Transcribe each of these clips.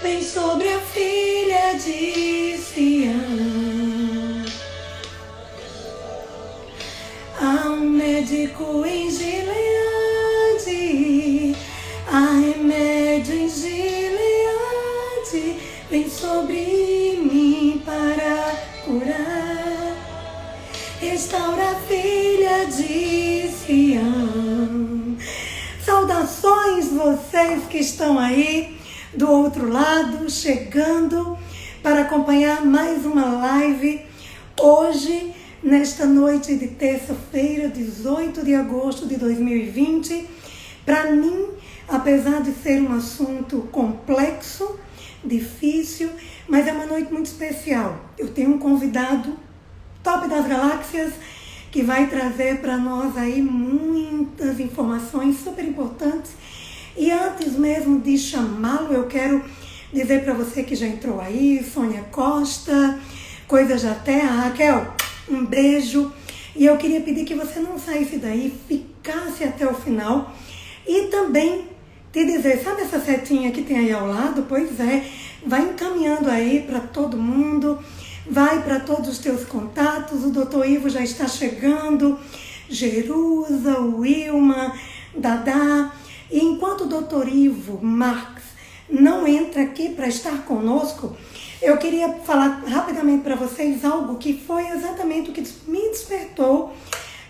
vem sobre a filha de Sião. Há um médico em Gileade, há remédio em Gileade, vem sobre mim para curar. Restaura a filha de Sião. Saudações vocês que estão aí do outro lado, chegando para acompanhar mais uma live hoje, nesta noite de terça-feira, 18 de agosto de 2020. Para mim, apesar de ser um assunto complexo, difícil, mas é uma noite muito especial. Eu tenho um convidado top das galáxias que vai trazer para nós aí muitas informações super importantes. E antes mesmo de chamá-lo, eu quero dizer para você que já entrou aí, Sônia Costa, Coisas da Terra, Raquel, um beijo. E eu queria pedir que você não saísse daí, ficasse até o final. E também te dizer, sabe essa setinha que tem aí ao lado? Pois é, vai encaminhando aí para todo mundo, vai para todos os teus contatos. O Dr. Ivo já está chegando, Jerusa, Wilma, Dadá. E enquanto o Dr. Ivo Marques não entra aqui para estar conosco, eu queria falar rapidamente para vocês algo que foi exatamente o que me despertou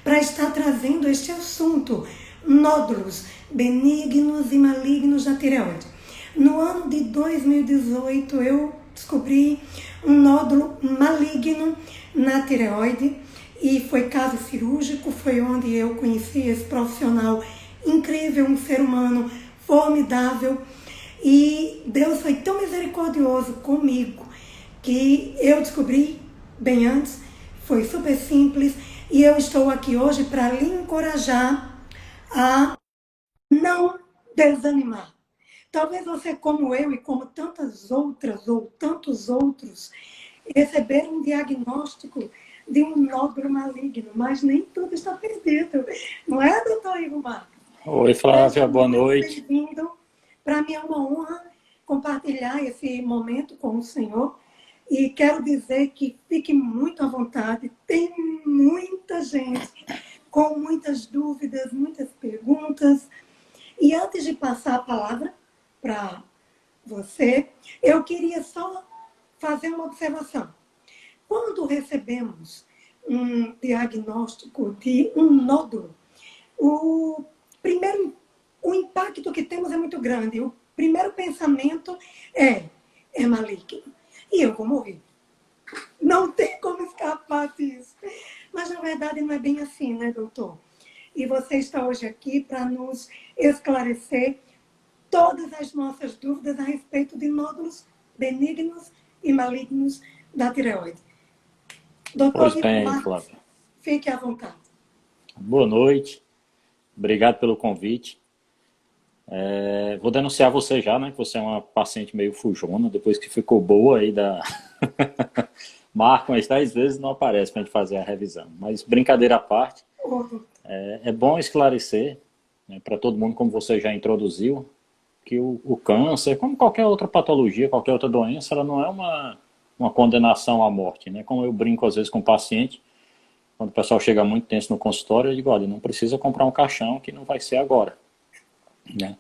para estar trazendo este assunto: nódulos benignos e malignos da tireoide. No ano de 2018, eu descobri um nódulo maligno na tireoide e foi caso cirúrgico. Foi onde eu conheci esse profissional incrível, um ser humano formidável, e Deus foi tão misericordioso comigo que eu descobri bem antes, foi super simples, e eu estou aqui hoje para lhe encorajar a não desanimar. Talvez você, como eu e como tantas outras ou tantos outros, receberam um diagnóstico de um nódulo maligno, mas nem tudo está perdido. Não é, doutor Ivo Marques? Oi, Flávia, boa noite. Bem-vindo. Para mim é uma honra compartilhar esse momento com o senhor. E quero dizer que fique muito à vontade. Tem muita gente com muitas dúvidas, muitas perguntas. E antes de passar a palavra para você, eu queria só fazer uma observação. Quando recebemos um diagnóstico de um nódulo, o impacto que temos é muito grande. O primeiro pensamento é maligno. E eu vou morrer. Não tem como escapar disso. Mas, na verdade, não é bem assim, né, doutor? E você está hoje aqui para nos esclarecer todas as nossas dúvidas a respeito de nódulos benignos e malignos da tireoide. Doutor Pois bem, Marques, Flávia. fique à vontade. Boa noite. Obrigado pelo convite. Vou denunciar você já, né? Que você é uma paciente meio fujona, depois que ficou boa aí da... Marca umas 10 vezes, não aparece para a gente fazer a revisão. Mas brincadeira à parte, é bom esclarecer, né, para todo mundo, como você já introduziu, que o câncer, como qualquer outra patologia, qualquer outra doença, ela não é uma condenação à morte, né? Como eu brinco às vezes com o paciente, quando o pessoal chega muito tenso no consultório, eu digo, olha, não precisa comprar um caixão que não vai ser agora, né?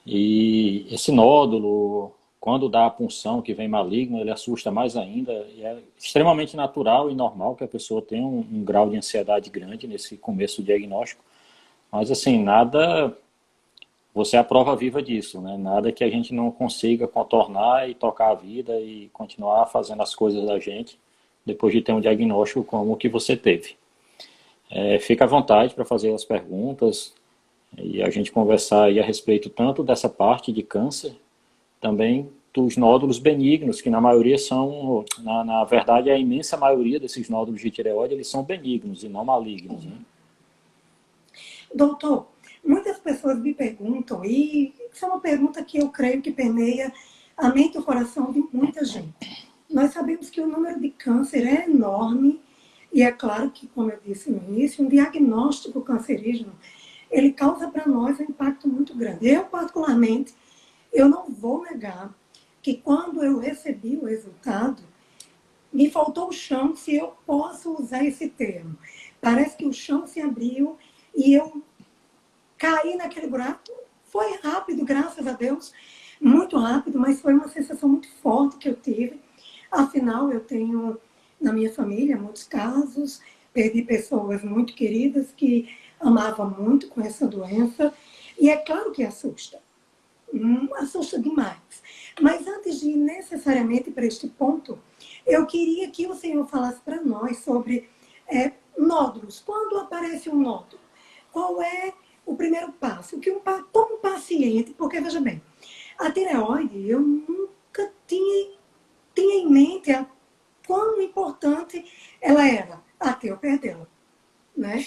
E esse nódulo, quando dá a punção que vem maligno, ele assusta mais ainda, e é extremamente natural e normal que a pessoa tenha um grau de ansiedade grande nesse começo do diagnóstico, mas assim, nada, você é a prova viva disso, né? Nada que a gente não consiga contornar e tocar a vida e continuar fazendo as coisas da gente, depois de ter um diagnóstico como o que você teve. Fica à vontade para fazer as perguntas e a gente conversar aí a respeito tanto dessa parte de câncer, também dos nódulos benignos, que na maioria são, na verdade, a imensa maioria desses nódulos de tireoide, eles são benignos e não malignos, né? Doutor, muitas pessoas me perguntam, e isso é uma pergunta que eu creio que permeia a mente e o coração de muita gente. Nós sabemos que o número de câncer é enorme, e é claro que, como eu disse no início, um diagnóstico cancerígeno, ele causa para nós um impacto muito grande. Eu, particularmente, eu não vou negar que quando eu recebi o resultado, me faltou o chão, se eu posso usar esse termo. Parece que o chão se abriu e eu caí naquele buraco. Foi rápido, graças a Deus, muito rápido, mas foi uma sensação muito forte que eu tive. Afinal, eu tenho na minha família muitos casos, perdi pessoas muito queridas que amavam muito com essa doença, e é claro que assusta, assusta demais. Mas antes de ir necessariamente para este ponto, eu queria que o senhor falasse para nós sobre nódulos. Quando aparece um nódulo, qual é o primeiro passo? Como paciente, porque veja bem, a tireoide eu nunca tinha em mente quão importante ela era até eu perdê-la, né?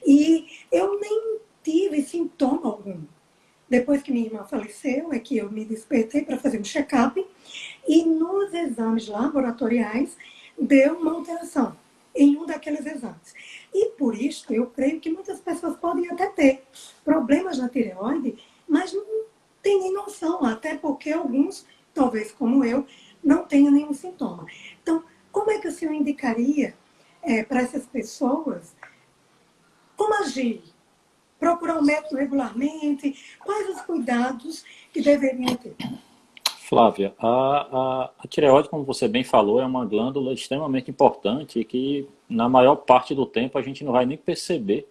E eu nem tive sintoma algum. Depois que minha irmã faleceu, é que eu me despertei para fazer um check-up e nos exames laboratoriais deu uma alteração em um daqueles exames. E por isso eu creio que muitas pessoas podem até ter problemas na tireoide, mas não tem nem noção, até porque alguns, talvez como eu, não tenham nenhum sintoma. Então, como é que o senhor indicaria para essas pessoas como agir? Procurar um médico regularmente? Quais os cuidados que deveriam ter? Flávia, a tireoide, como você bem falou, é uma glândula extremamente importante e que, na maior parte do tempo, a gente não vai nem perceber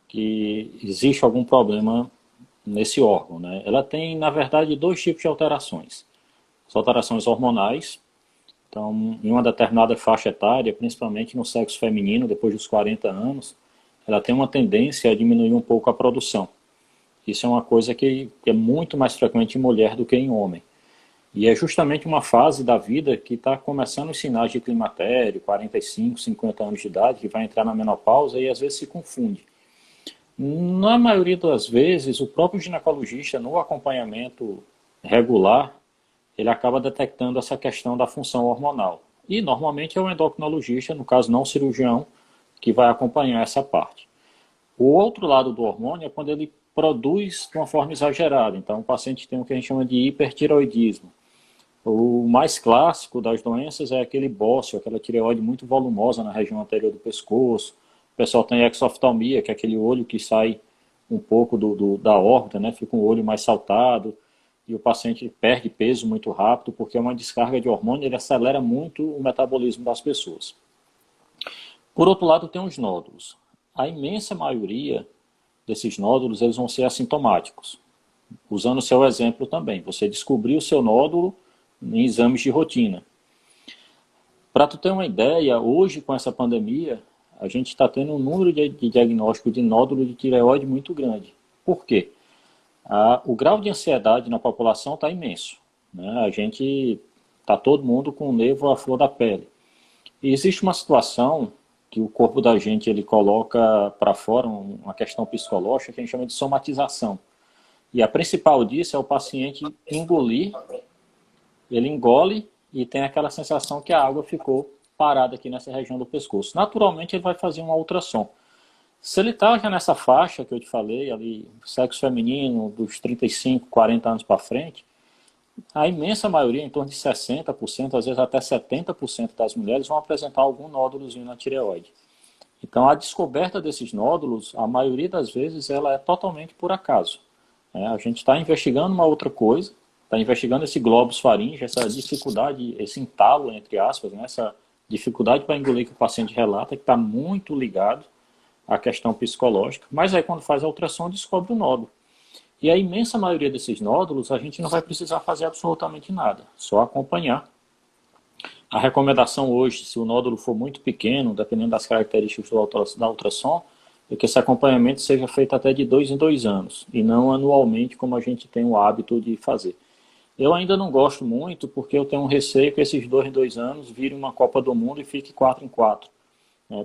que existe algum problema nesse órgão, né? Ela tem, na verdade, dois tipos de alterações. As alterações hormonais, então, em uma determinada faixa etária, principalmente no sexo feminino, depois dos 40 anos, ela tem uma tendência a diminuir um pouco a produção. Isso é uma coisa que é muito mais frequente em mulher do que em homem. E é justamente uma fase da vida que está começando os sinais de climatério, 45, 50 anos de idade, que vai entrar na menopausa e às vezes se confunde. Na maioria das vezes, o próprio ginecologista, no acompanhamento regular, ele acaba detectando essa questão da função hormonal. E normalmente é o endocrinologista, no caso não o cirurgião, que vai acompanhar essa parte. O outro lado do hormônio é quando ele produz de uma forma exagerada. Então o paciente tem o que a gente chama de hipertireoidismo. O mais clássico das doenças é aquele bócio, aquela tireoide muito volumosa na região anterior do pescoço. O pessoal tem exoftalmia, que é aquele olho que sai um pouco da órbita, né? Fica um olho mais saltado. E o paciente perde peso muito rápido, porque é uma descarga de hormônio, ele acelera muito o metabolismo das pessoas. Por outro lado, tem os nódulos. A imensa maioria desses nódulos, eles vão ser assintomáticos. Usando o seu exemplo também, você descobriu o seu nódulo em exames de rotina. Para tu ter uma ideia, hoje com essa pandemia, a gente está tendo um número de diagnóstico de nódulo de tireoide muito grande. Por quê? O grau de ansiedade na população está imenso, né? A gente está todo mundo com o nervo à flor da pele. E existe uma situação que o corpo da gente ele coloca para fora, uma questão psicológica que a gente chama de somatização. E a principal disso é o paciente engolir, ele engole e tem aquela sensação que a água ficou parada aqui nessa região do pescoço. Naturalmente ele vai fazer um ultrassom. Se ele está já nessa faixa que eu te falei, ali, sexo feminino, dos 35, 40 anos para frente, a imensa maioria, em torno de 60%, às vezes até 70% das mulheres vão apresentar algum nódulozinho na tireoide. Então a descoberta desses nódulos, a maioria das vezes, ela é totalmente por acaso. A gente está investigando uma outra coisa, está investigando esse globus faríngeo, essa dificuldade, esse entalo, entre aspas, né, essa dificuldade para engolir que o paciente relata, que está muito ligado à questão psicológica, mas aí quando faz a ultrassom descobre o nódulo. E a imensa maioria desses nódulos a gente não vai precisar fazer absolutamente nada, só acompanhar. A recomendação hoje, se o nódulo for muito pequeno, dependendo das características da ultrassom, é que esse acompanhamento seja feito até de 2 em 2 anos, e não anualmente como a gente tem o hábito de fazer. Eu ainda não gosto muito, porque eu tenho um receio que esses 2 em 2 anos virem uma Copa do Mundo e fique 4 em 4.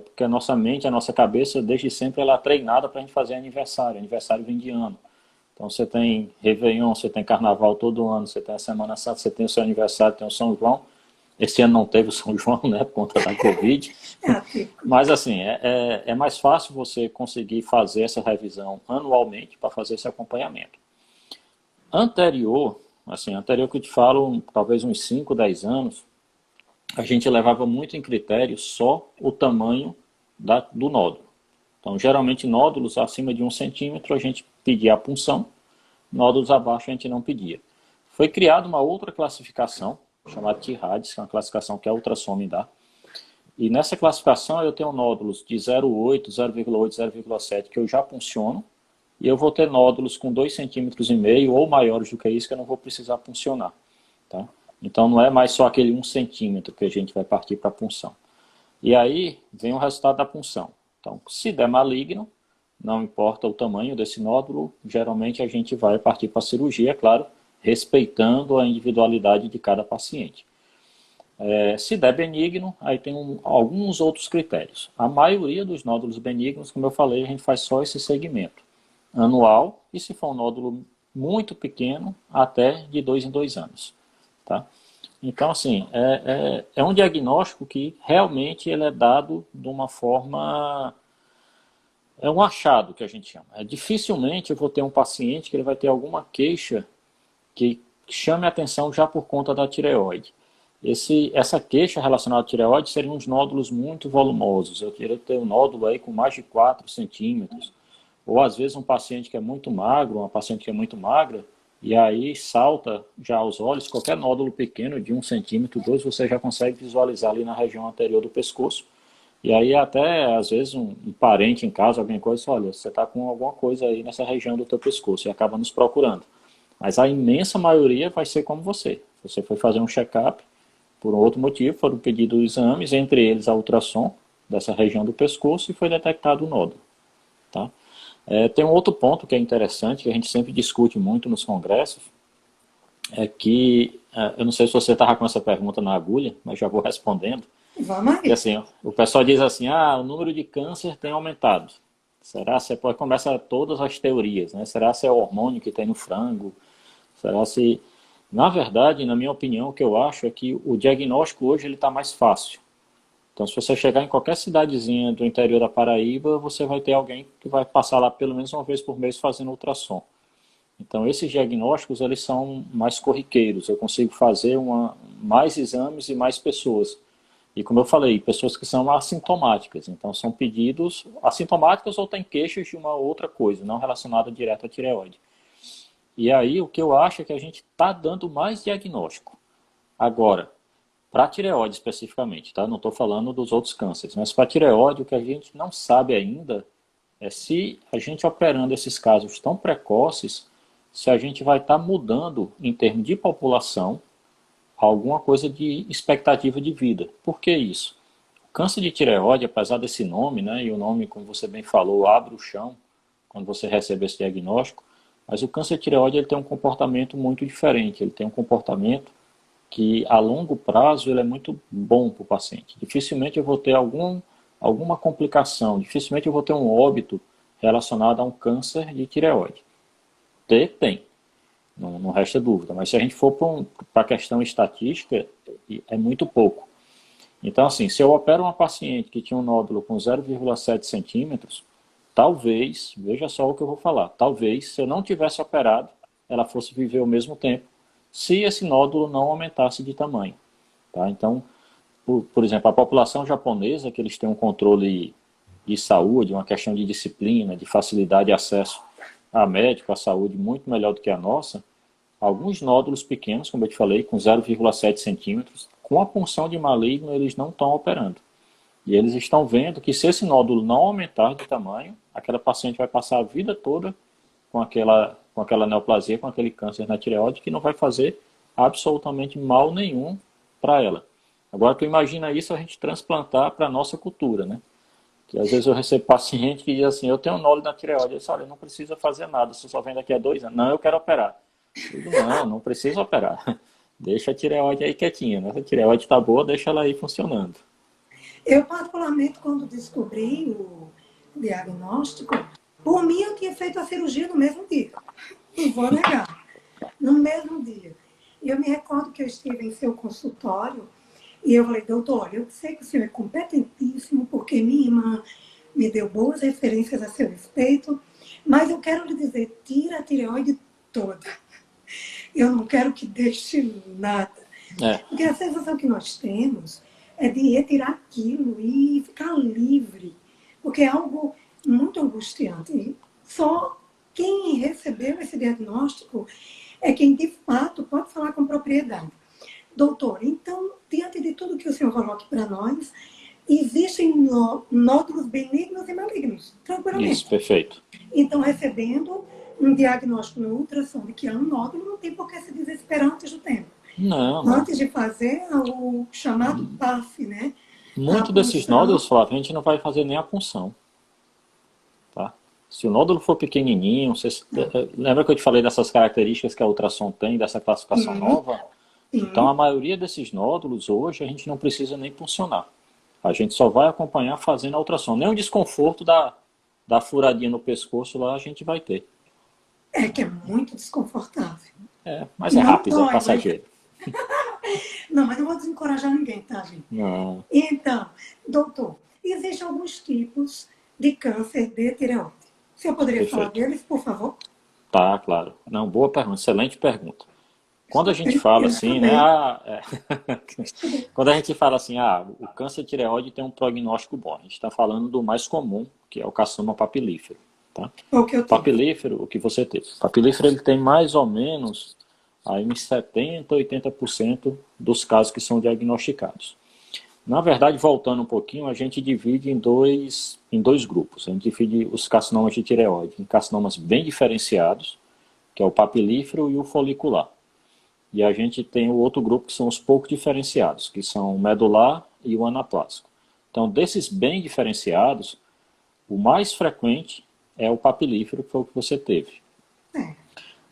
Porque a nossa mente, a nossa cabeça, desde sempre ela é treinada para a gente fazer aniversário. Aniversário vem de ano. Então você tem Réveillon, você tem Carnaval todo ano, você tem a Semana Santa, você tem o seu aniversário, tem o São João. Esse ano não teve o São João, né, por conta da Covid. Mas assim, é mais fácil você conseguir fazer essa revisão anualmente para fazer esse acompanhamento. Anterior assim, anterior que eu te falo, talvez uns 5, 10 anos, a gente levava muito em critério só o tamanho do nódulo. Então, geralmente, nódulos acima de 1 centímetro a gente pedia a punção, nódulos abaixo a gente não pedia. Foi criada uma outra classificação, chamada TIRADS, que é uma classificação que a ultrassom me dá. E nessa classificação eu tenho nódulos de 0,8, 0,8, 0,7 que eu já punciono, e eu vou ter nódulos com 2,5 cm ou maiores do que isso que eu não vou precisar puncionar. Tá? Então não é mais só aquele 1 centímetro que a gente vai partir para a punção. E aí vem o resultado da punção. Então, se der maligno, não importa o tamanho desse nódulo, geralmente a gente vai partir para a cirurgia, claro, respeitando a individualidade de cada paciente. Se der benigno, aí tem alguns outros critérios. A maioria dos nódulos benignos, como eu falei, a gente faz só esse segmento anual, e se for um nódulo muito pequeno, até de 2 em 2 anos. Tá? Então, assim, é um diagnóstico que realmente ele é dado de uma forma... É um achado que a gente chama. Dificilmente eu vou ter um paciente que ele vai ter alguma queixa que chame a atenção já por conta da tireoide. Essa queixa relacionada à tireoide seriam uns nódulos muito volumosos. Eu queria ter um nódulo aí com mais de 4 centímetros. Ou às vezes um paciente que é muito magro, uma paciente que é muito magra, e aí salta já aos olhos, qualquer nódulo pequeno de 1 centímetro, 2, você já consegue visualizar ali na região anterior do pescoço. E aí até, às vezes, um parente em casa, alguém coisa, olha, você está com alguma coisa aí nessa região do teu pescoço, e acaba nos procurando. Mas a imensa maioria vai ser como você. Você foi fazer um check-up, por outro motivo, foram pedidos exames, entre eles a ultrassom dessa região do pescoço, e foi detectado o nódulo. Tá? Tem um outro ponto que é interessante, que a gente sempre discute muito nos congressos, é que, eu não sei se você estava com essa pergunta na agulha, mas já vou respondendo. Vamos aí. E assim, o pessoal diz assim, o número de câncer tem aumentado. Será se começa todas as teorias, né? Será se é o hormônio que tem no frango? Será se... Na verdade, na minha opinião, o que eu acho é que o diagnóstico hoje ele está mais fácil. Então, se você chegar em qualquer cidadezinha do interior da Paraíba, você vai ter alguém que vai passar lá pelo menos uma vez por mês fazendo ultrassom. Então, esses diagnósticos eles são mais corriqueiros. Eu consigo fazer mais exames e mais pessoas. E como eu falei, pessoas que são assintomáticas. Então, são pedidos assintomáticas ou têm queixas de uma outra coisa, não relacionada direto à tireoide. E aí, o que eu acho é que a gente está dando mais diagnóstico. Agora, para a tireoide especificamente, tá? Não estou falando dos outros cânceres, mas para a tireoide, o que a gente não sabe ainda é se a gente operando esses casos tão precoces, se a gente vai estar mudando, em termos de população, alguma coisa de expectativa de vida. Por que isso? O câncer de tireoide, apesar desse nome, né, e o nome, como você bem falou, abre o chão quando você recebe esse diagnóstico, mas o câncer de tireoide ele tem um comportamento muito diferente. Ele tem um comportamento que, a longo prazo, ele é muito bom para o paciente. Dificilmente eu vou ter alguma complicação, dificilmente eu vou ter um óbito relacionado a um câncer de tireoide. Tem. Não resta dúvida, mas se a gente for para a questão estatística, é muito pouco. Então, assim, se eu opero uma paciente que tinha um nódulo com 0,7 centímetros, talvez, veja só o que eu vou falar, talvez, se eu não tivesse operado, ela fosse viver o mesmo tempo, se esse nódulo não aumentasse de tamanho. Tá? Então, por exemplo, a população japonesa, que eles têm um controle de saúde, uma questão de disciplina, de facilidade de acesso a médico, a saúde muito melhor do que a nossa, alguns nódulos pequenos, como eu te falei, com 0,7 centímetros, com a punção de maligno, eles não estão operando. E eles estão vendo que se esse nódulo não aumentar de tamanho, aquela paciente vai passar a vida toda com aquela neoplasia, com aquele câncer na tireoide, que não vai fazer absolutamente mal nenhum para ela. Agora, tu imagina isso a gente transplantar para a nossa cultura, né? Que às vezes eu recebo paciente que diz assim, eu tenho um nódulo na tireoide. Eu disse, olha, não precisa fazer nada, você só vem daqui a 2 anos. Não, eu quero operar. Eu digo, não precisa operar. Deixa a tireoide aí quietinha, né? Se a tireoide está boa, deixa ela aí funcionando. Eu, particularmente, quando descobri o diagnóstico, por mim eu tinha feito a cirurgia no mesmo dia. Não vou negar. No mesmo dia. E eu me recordo que eu estive em seu consultório e eu falei, doutor, eu sei que o senhor é competentíssimo porque minha irmã me deu boas referências a seu respeito, mas eu quero lhe dizer, tira a tireoide toda. Eu não quero que deixe nada. É, Porque a sensação que nós temos é de retirar aquilo e ficar livre. Porque é algo muito angustiante. E só quem recebeu esse diagnóstico é quem, de fato, pode falar com propriedade. Doutor, então, diante de tudo que o senhor coloca para nós, existem nódulos benignos e malignos, isso, tranquilamente. perfeito. Então, recebendo um diagnóstico no ultrassom de que é um nódulo, não tem por que se desesperar antes do tempo. Não, não. Antes de fazer o chamado PAF, né? A Muito desses punção. nódulos, Flávio, a gente não vai fazer nem a punção, tá? Se o nódulo for pequenininho, lembra que eu te falei dessas características que a ultrassom tem, dessa classificação Sim, nova? Então, a sim. maioria desses nódulos, hoje, a gente não precisa nem puncionar. A gente só vai acompanhar fazendo a ultrassom. Nem o desconforto da furadinha no pescoço lá a gente vai ter. É que é muito desconfortável. Mas E é não rápido, é dói, mas... passageiro. Não, mas não vou desencorajar ninguém, tá, gente? Não, Então, doutor, existem alguns tipos de câncer de tireoide. O senhor poderia falar perfeito. deles, por favor? Tá, claro. Não, boa pergunta, excelente pergunta. Quando a gente fala Eu assim, né? estudei. Estudei. Quando a gente fala assim, o câncer de tireoide tem um prognóstico bom, a gente está falando do mais comum, que é o carcinoma papilífero, tá? Foi o que eu tive. Papilífero, o que você teve. Papilífero, ele tem mais ou menos aí uns 70, 80% dos casos que são diagnosticados. Na verdade, voltando um pouquinho, a gente divide em dois grupos. A gente divide os carcinomas de tireoide em carcinomas bem diferenciados, que é o papilífero e o folicular. E a gente tem o outro grupo que são os pouco diferenciados, que são o medular e o anaplásico. Então, desses bem diferenciados, o mais frequente é o papilífero, que foi o que você teve.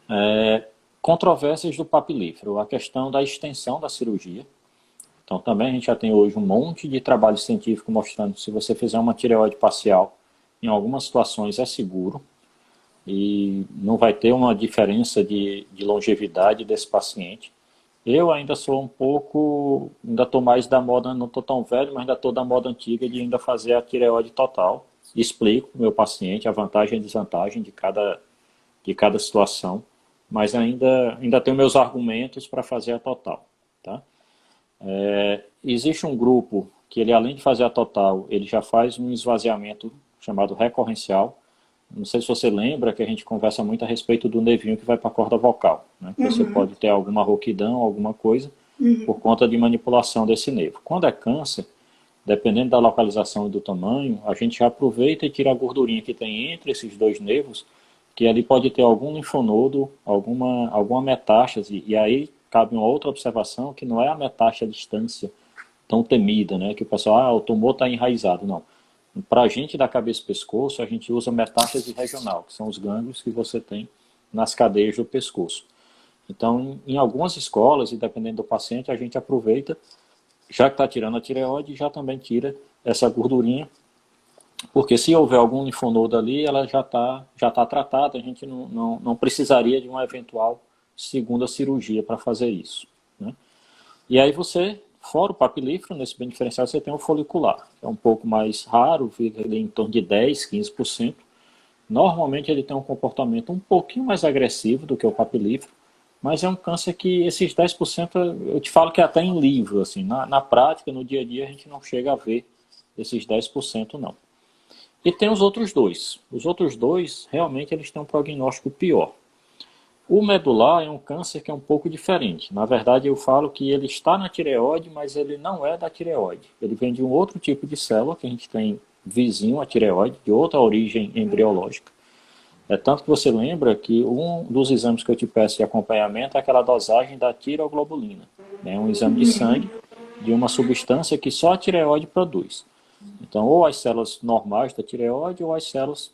É. Controvérsias do papilífero, a questão da extensão da cirurgia. Então, também a gente já tem hoje um monte de trabalho científico mostrando que se você fizer uma tireoide parcial, em algumas situações é seguro e não vai ter uma diferença de longevidade desse paciente. Eu ainda sou um pouco, ainda estou mais da moda, não estou tão velho, mas ainda estou da moda antiga de ainda fazer a tireoide total. Explico para o meu paciente a vantagem e a desvantagem de cada situação, mas ainda tenho meus argumentos para fazer a total, tá? Existe um grupo que ele, além de fazer a total, ele já faz um esvaziamento chamado recorrencial. Não sei se você lembra que a gente conversa muito a respeito do nervinho que vai para a corda vocal, né? Que você pode ter alguma rouquidão, alguma coisa, por conta de manipulação desse nervo. Quando é câncer, dependendo da localização e do tamanho, a gente já aproveita e tira a gordurinha que tem entre esses dois nervos, que ali pode ter algum linfonodo, alguma metástase, e aí cabe uma outra observação, que não é a metástase à distância tão temida, né? Que o pessoal, o tumor está enraizado, não. Para a gente da cabeça e pescoço, a gente usa metástase regional, que são os gânglios que você tem nas cadeias do pescoço. Então, em algumas escolas, e dependendo do paciente, a gente aproveita, já que está tirando a tireoide, já também tira essa gordurinha, porque se houver algum linfonodo ali, ela já tá tratada, a gente não precisaria de uma eventual segunda cirurgia para fazer isso, né? E aí você, fora o papilífero, nesse bem diferenciado, você tem o folicular, que é um pouco mais raro, fica ali em torno de 10, 15%. Normalmente ele tem um comportamento um pouquinho mais agressivo do que o papilífero, mas é um câncer que esses 10%, eu te falo que é até em livro, assim, na prática, no dia a dia, a gente não chega a ver esses 10% não. E tem os outros dois. Os outros dois, realmente, eles têm um prognóstico pior. O medular é um câncer que é um pouco diferente. Na verdade, eu falo que ele está na tireoide, mas ele não é da tireoide. Ele vem de um outro tipo de célula que a gente tem vizinho à tireoide, de outra origem embriológica. É tanto que você lembra que um dos exames que eu te peço de acompanhamento é aquela dosagem da tiroglobulina. É um exame de sangue de uma substância que só a tireoide produz. Então, ou as células normais da tireoide, ou as células,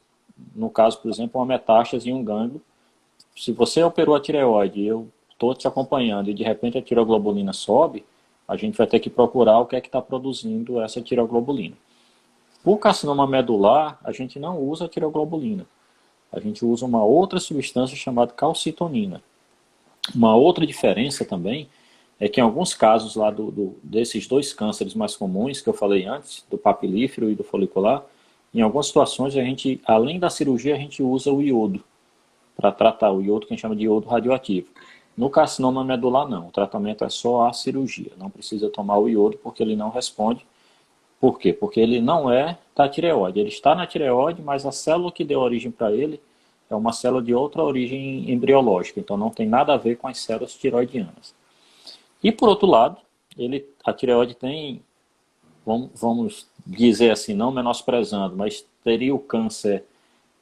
no caso, por exemplo, uma metástase em um gânglio. Se você operou a tireoide e eu estou te acompanhando e de repente a tiroglobulina sobe, a gente vai ter que procurar o que é que está produzindo essa tiroglobulina. O carcinoma medular, a gente não usa a tiroglobulina. A gente usa uma outra substância chamada calcitonina. Uma outra diferença também é que em alguns casos lá desses dois cânceres mais comuns que eu falei antes, do papilífero e do folicular, em algumas situações a gente, além da cirurgia, a gente usa o iodo para tratar o iodo que a gente chama de iodo radioativo. No carcinoma medular, não. O tratamento é só a cirurgia. Não precisa tomar o iodo porque ele não responde. Por quê? Porque ele não é da tireoide. Ele está na tireoide, mas a célula que deu origem para ele é uma célula de outra origem embriológica. Então não tem nada a ver com as células tireoidianas. E por outro lado, a tireoide tem, vamos dizer assim, não menosprezando, mas teria o câncer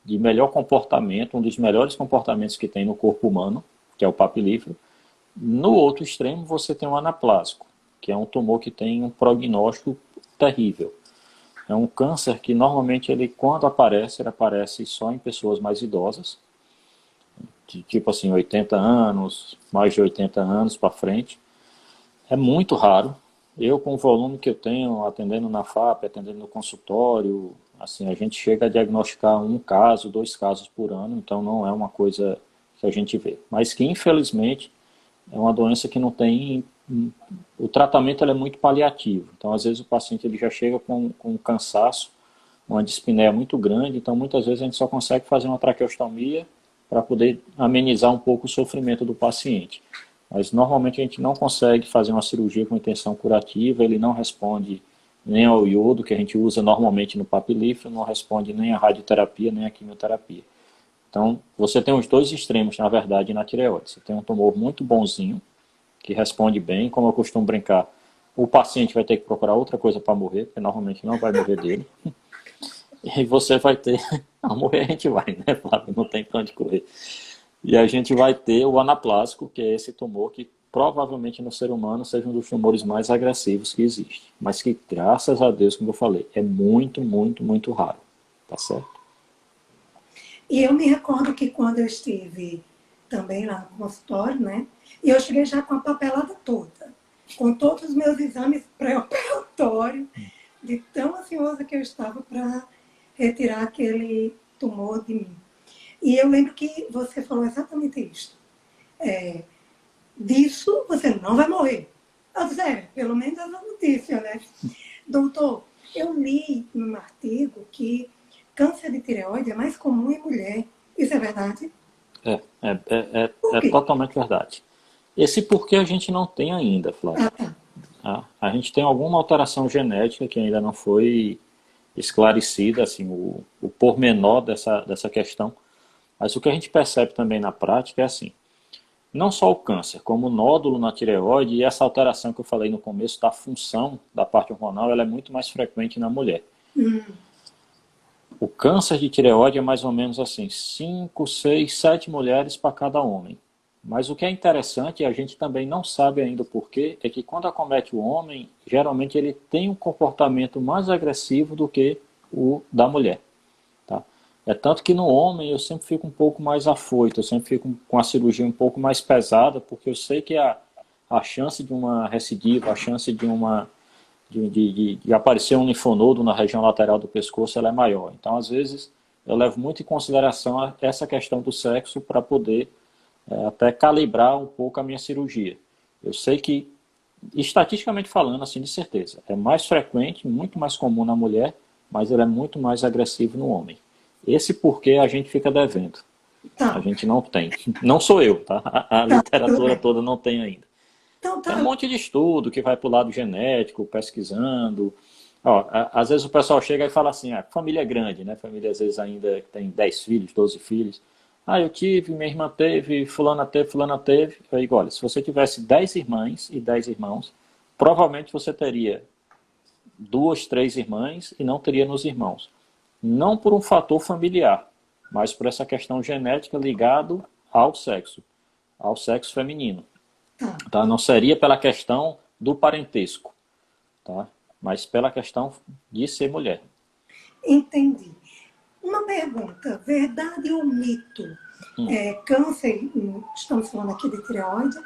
de melhor comportamento, um dos melhores comportamentos que tem no corpo humano, que é o papilífero. No outro extremo, você tem o anaplásico, que é um tumor que tem um prognóstico terrível. É um câncer que normalmente ele, quando aparece, ele aparece só em pessoas mais idosas, tipo assim, 80 anos, mais de 80 anos para frente. É muito raro. Eu, com o volume que eu tenho, atendendo na FAP, atendendo no consultório, assim, a gente chega a diagnosticar 1 caso, 2 casos por ano, então não é uma coisa que a gente vê. Mas que, infelizmente, é uma doença que não tem... O tratamento ele é muito paliativo. Então, às vezes, o paciente ele já chega com um cansaço, uma dispneia muito grande, então, muitas vezes, a gente só consegue fazer uma traqueostomia para poder amenizar um pouco o sofrimento do paciente. Mas, normalmente, a gente não consegue fazer uma cirurgia com intenção curativa, ele não responde nem ao iodo, que a gente usa normalmente no papilífero, não responde nem à radioterapia, nem à quimioterapia. Então, você tem os dois extremos, na verdade, na tireoide. Você tem um tumor muito bonzinho, que responde bem, como eu costumo brincar, o paciente vai ter que procurar outra coisa para morrer, porque normalmente não vai morrer dele. E você vai ter... Não, morrer a gente vai, né, Flávio? Não tem pra onde correr. E a gente vai ter o anaplásico, que é esse tumor que provavelmente no ser humano seja um dos tumores mais agressivos que existe. Mas que, graças a Deus, como eu falei, é muito, muito, muito raro. Tá certo? E eu me recordo que quando eu estive também lá no consultório, né? E eu cheguei já com a papelada toda, com todos os meus exames pré-operatórios, de tão ansiosa que eu estava para retirar aquele tumor de mim. E eu lembro que você falou exatamente isso. Disso você não vai morrer. Eu disse, pelo menos essa notícia, né? Doutor, eu li num artigo que câncer de tireoide é mais comum em mulher. Isso é verdade? É totalmente verdade. Esse porquê a gente não tem ainda, Flávio. A gente tem alguma alteração genética que ainda não foi esclarecida, assim, o pormenor dessa questão. Mas o que a gente percebe também na prática é assim, não só o câncer, como o nódulo na tireoide e essa alteração que eu falei no começo da função da parte hormonal, ela é muito mais frequente na mulher. O câncer de tireoide é mais ou menos assim, 5, 6, 7 mulheres para cada homem. Mas o que é interessante, e a gente também não sabe ainda o porquê, é que quando acomete o homem, geralmente ele tem um comportamento mais agressivo do que o da mulher. Tá? É tanto que no homem eu sempre fico um pouco mais afoito, eu sempre fico com a cirurgia um pouco mais pesada, porque eu sei que a chance de uma recidiva, a chance de aparecer um linfonodo na região lateral do pescoço, ela é maior. Então, às vezes, eu levo muito em consideração essa questão do sexo para poder até calibrar um pouco a minha cirurgia. Eu sei que, estatisticamente falando, assim, de certeza, é mais frequente, muito mais comum na mulher, mas ele é muito mais agressivo no homem. Esse porquê a gente fica devendo. A gente não tem. Não sou eu, tá? A literatura toda não tem ainda. Tem um monte de estudo que vai para o lado genético, pesquisando. Às vezes o pessoal chega e fala assim, família é grande, né? Família às vezes ainda tem 10 filhos, 12 filhos. Eu tive, minha irmã teve, fulana teve. Eu digo, olha, se você tivesse 10 irmãs e 10 irmãos, provavelmente você teria 2, 3 irmãs e não teria nos irmãos. Não por um fator familiar, mas por essa questão genética ligado ao sexo feminino. Tá? Não seria pela questão do parentesco, tá? Mas pela questão de ser mulher. Entendi. Uma pergunta, verdade ou mito? Câncer, estamos falando aqui de tireoide,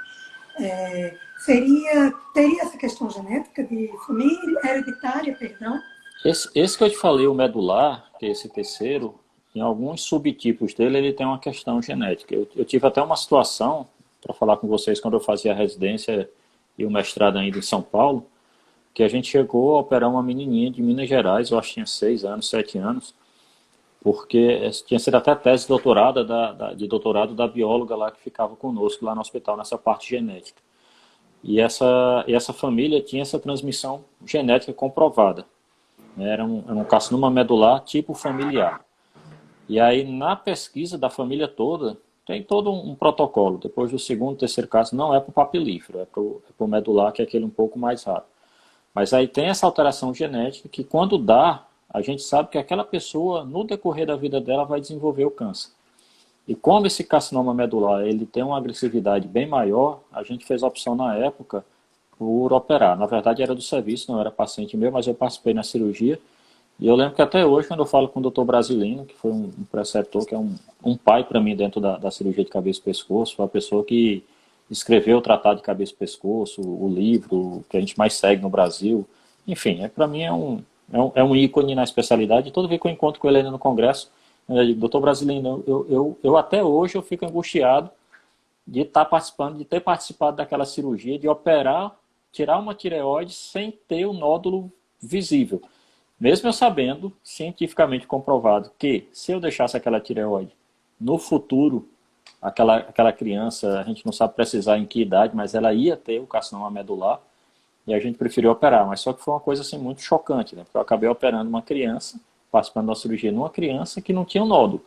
teria essa questão genética de família, hereditária, perdão? Esse que eu te falei, o medular, que é esse terceiro, em alguns subtipos dele, ele tem uma questão genética. Eu tive até uma situação, para falar com vocês, quando eu fazia a residência e o mestrado ainda em São Paulo, que a gente chegou a operar uma menininha de Minas Gerais, eu acho que tinha 6 anos, 7 anos, porque tinha sido até tese de doutorado de doutorado da bióloga lá que ficava conosco lá no hospital, nessa parte genética. E essa família tinha essa transmissão genética comprovada, né? Era um carcinoma medular tipo familiar. E aí, na pesquisa da família toda, tem todo um protocolo. Depois do segundo, terceiro caso, não é para o papilífero, é para o medular, que é aquele um pouco mais raro. Mas aí tem essa alteração genética que, quando dá, a gente sabe que aquela pessoa, no decorrer da vida dela, vai desenvolver o câncer. E como esse carcinoma medular ele tem uma agressividade bem maior, a gente fez a opção na época por operar. Na verdade, era do serviço, não era paciente meu, mas eu participei na cirurgia. E eu lembro que até hoje, quando eu falo com o doutor Brasilino, que foi um preceptor, que é um pai para mim dentro da cirurgia de cabeça e pescoço, foi a pessoa que escreveu o Tratado de Cabeça e Pescoço, o livro que a gente mais segue no Brasil. Enfim, para mim é um ícone na especialidade. Todo vez que eu encontro com ele ainda no congresso, eu digo, doutor Brasilino, eu até hoje eu fico angustiado de estar participando, de ter participado daquela cirurgia, de operar, tirar uma tireoide sem ter o nódulo visível. Mesmo eu sabendo, cientificamente comprovado, que se eu deixasse aquela tireoide no futuro, aquela criança, a gente não sabe precisar em que idade, mas ela ia ter o carcinoma medular, e a gente preferiu operar. Mas só que foi uma coisa assim muito chocante, né? Porque eu acabei operando uma criança, participando da cirurgia numa criança que não tinha um nódulo,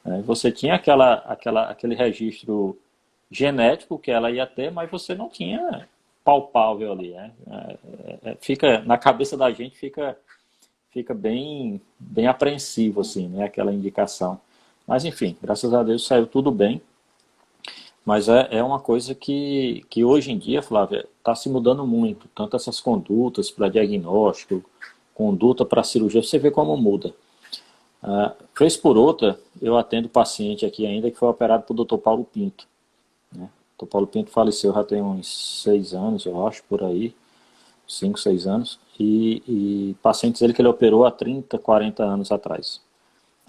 né? Você tinha aquele registro genético que ela ia ter, mas você não tinha palpável ali, né? Fica, na cabeça da gente fica bem apreensivo, assim, né, aquela indicação. Mas, enfim, graças a Deus saiu tudo bem. Mas é uma coisa que hoje em dia, Flávia, está se mudando muito. Tanto essas condutas para diagnóstico, conduta para cirurgia, você vê como muda. Vez por outra, eu atendo paciente aqui ainda que foi operado por Dr. Paulo Pinto, né? Dr. Paulo Pinto faleceu já tem uns 6 anos, eu acho, por aí. 5, 6 anos, e pacientes dele que ele operou há 30, 40 anos atrás.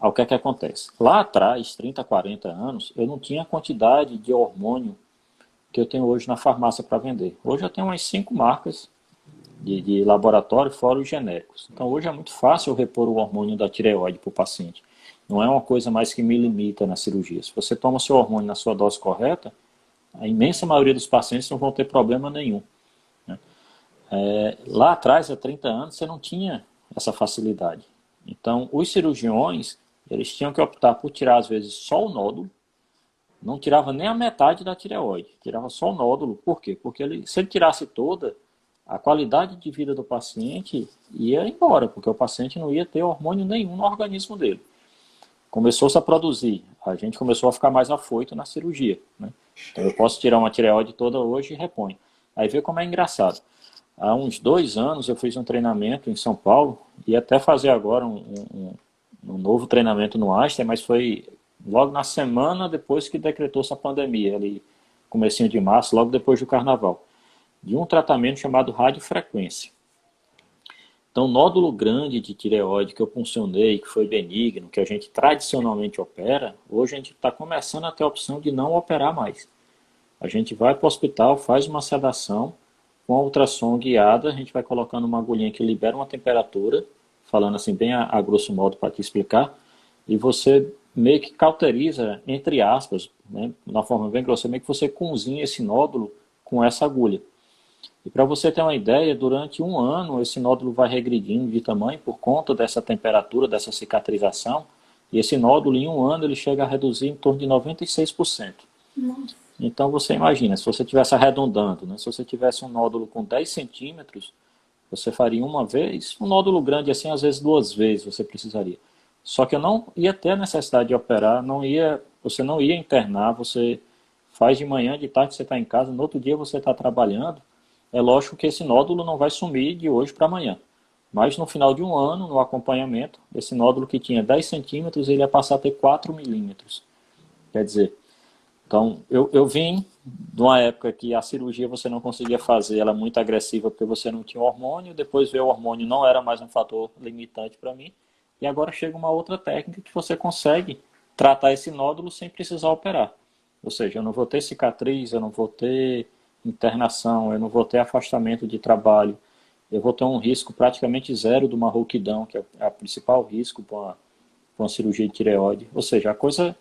O que é que acontece? Lá atrás, 30, 40 anos, eu não tinha a quantidade de hormônio que eu tenho hoje na farmácia para vender. Hoje eu tenho umas 5 marcas de laboratório, fora os genéricos. Então hoje é muito fácil eu repor o hormônio da tireoide para o paciente. Não é uma coisa mais que me limita na cirurgia. Se você toma seu hormônio na sua dose correta, a imensa maioria dos pacientes não vão ter problema nenhum. Lá atrás, há 30 anos, você não tinha essa facilidade. Então, os cirurgiões, eles tinham que optar por tirar, às vezes, só o nódulo, não tirava nem a metade da tireoide, tirava só o nódulo. Por quê? Porque se ele tirasse toda, a qualidade de vida do paciente ia embora, porque o paciente não ia ter hormônio nenhum no organismo dele. Começou-se a produzir, a gente começou a ficar mais afoito na cirurgia, né? Então, eu posso tirar uma tireoide toda hoje e reponho. Aí vê como é engraçado. Há uns 2 anos eu fiz um treinamento em São Paulo, e até fazer agora um novo treinamento no Einstein, mas foi logo na semana depois que decretou-se a pandemia, ali comecinho de março, logo depois do carnaval, de um tratamento chamado radiofrequência. Então, nódulo grande de tireoide que eu puncionei, que foi benigno, que a gente tradicionalmente opera, hoje a gente está começando a ter a opção de não operar mais. A gente vai para o hospital, faz uma sedação, com a ultrassom guiada, a gente vai colocando uma agulhinha que libera uma temperatura, falando assim bem a grosso modo para te explicar, e você meio que cauteriza, entre aspas, né, de uma forma bem grossa, meio que você cozinha esse nódulo com essa agulha. E para você ter uma ideia, durante 1 ano esse nódulo vai regredindo de tamanho por conta dessa temperatura, dessa cicatrização, e esse nódulo em 1 ano ele chega a reduzir em torno de 96%. Nossa. Então você imagina, se você estivesse arredondando, né? Se você tivesse um nódulo com 10 centímetros, você faria uma vez, um nódulo grande assim, às vezes 2 vezes você precisaria. Só que eu não ia ter a necessidade de operar, você não ia internar, você faz de manhã, de tarde você está em casa, no outro dia você está trabalhando. É lógico que esse nódulo não vai sumir de hoje para amanhã. Mas no final de 1 ano, no acompanhamento, esse nódulo que tinha 10 centímetros, ele ia passar a ter 4 milímetros. Quer dizer, então eu vim de uma época que a cirurgia você não conseguia fazer, ela muito agressiva porque você não tinha hormônio, depois veio o hormônio, não era mais um fator limitante para mim, e agora chega uma outra técnica que você consegue tratar esse nódulo sem precisar operar. Ou seja, eu não vou ter cicatriz, eu não vou ter internação, eu não vou ter afastamento de trabalho, eu vou ter um risco praticamente zero de uma rouquidão, que é o principal risco para para uma cirurgia de tireoide. Ou seja, a coisa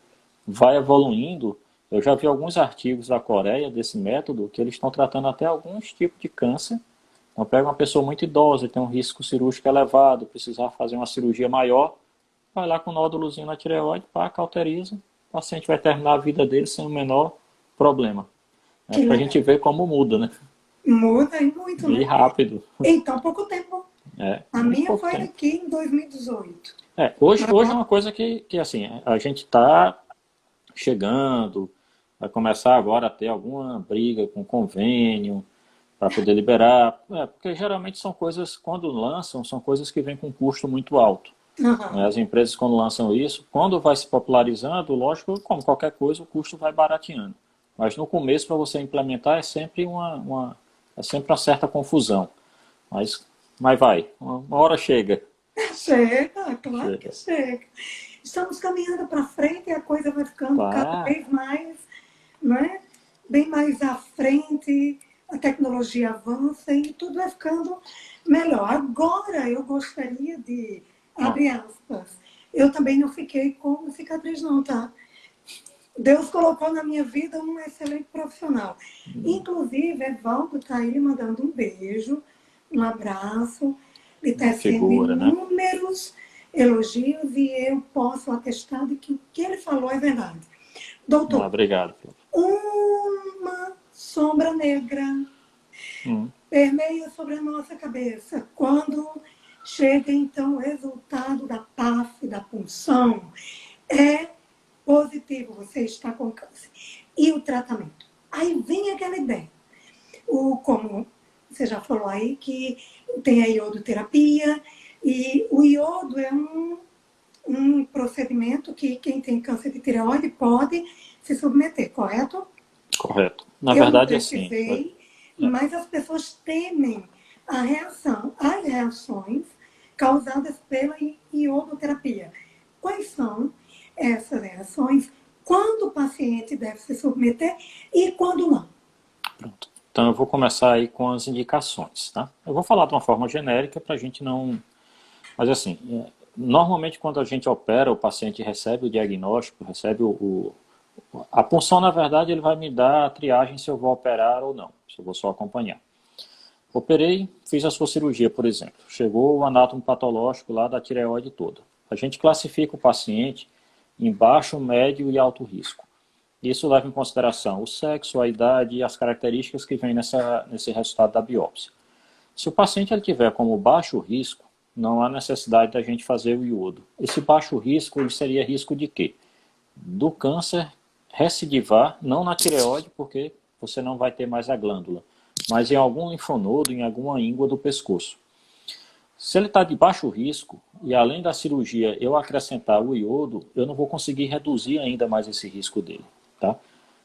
vai evoluindo. Eu já vi alguns artigos da Coreia desse método que eles estão tratando até alguns tipos de câncer. Então, pega uma pessoa muito idosa, tem um risco cirúrgico elevado, precisar fazer uma cirurgia maior, vai lá com um nódulozinho na tireoide, pá, cauteriza, o paciente vai terminar a vida dele sem o menor problema. É Que para a legal. gente ver como muda, né? Muda e muito, E né? rápido. Em tão pouco tempo. É, A muito minha pouco foi tempo. aqui em 2018. Hoje é uma coisa que assim, a gente está chegando, vai começar agora a ter alguma briga com convênio para poder liberar, porque geralmente são coisas, quando lançam, são coisas que vêm com custo muito alto. Né? Aham. As empresas, quando lançam isso, quando vai se popularizando, lógico, como qualquer coisa, o custo vai barateando. Mas no começo, para você implementar, é sempre é sempre uma certa confusão. Mas vai, uma hora chega. Chega, claro que Chega. chega. Estamos caminhando para frente e a coisa vai ficando cada Tá, vez mais, né? Bem mais à frente, a tecnologia avança e tudo vai ficando melhor. Agora eu gostaria de, ó, abre aspas, eu também não fiquei com cicatriz não, tá? Deus colocou na minha vida um excelente profissional. Inclusive, Evaldo está aí mandando um beijo, um abraço, lhe uma tecendo figura, né? inúmeros elogios e eu posso atestar de que o que ele falou é verdade. Doutor, Obrigado, Pedro. uma sombra negra Hum, permeia sobre a nossa cabeça. Quando chega, então, o resultado da PAF, da punção, é positivo, você está com câncer. E o tratamento? Aí vem aquela ideia. Como você já falou aí, que tem a iodoterapia, e o iodo é um procedimento que quem tem câncer de tireoide pode se submeter, correto? correto. Na Eu não verdade, assim, precisei, mas as pessoas temem as reações causadas pela iodoterapia. Quais são essas reações? Quando o paciente deve se submeter e quando não? pronto. Então eu vou começar aí com as indicações, tá? Eu vou falar de uma forma genérica para a gente não. Mas assim, normalmente quando a gente opera, o paciente recebe o diagnóstico, recebe a punção, na verdade, ele vai me dar a triagem se eu vou operar ou não, se eu vou só acompanhar. Operei, fiz a sua cirurgia, por exemplo. Chegou o anátomo patológico lá da tireoide toda. A gente classifica o paciente em baixo, médio e alto risco. Isso leva em consideração o sexo, a idade e as características que vêm nesse resultado da biópsia. Se o paciente ele tiver como baixo risco, não há necessidade da gente fazer o iodo. Esse baixo risco ele seria risco de quê? Do câncer recidivar, não na tireoide, porque você não vai ter mais a glândula, mas em algum linfonodo, em alguma íngua do pescoço. Se ele está de baixo risco, e além da cirurgia eu acrescentar o iodo, eu não vou conseguir reduzir ainda mais esse risco dele. Tá?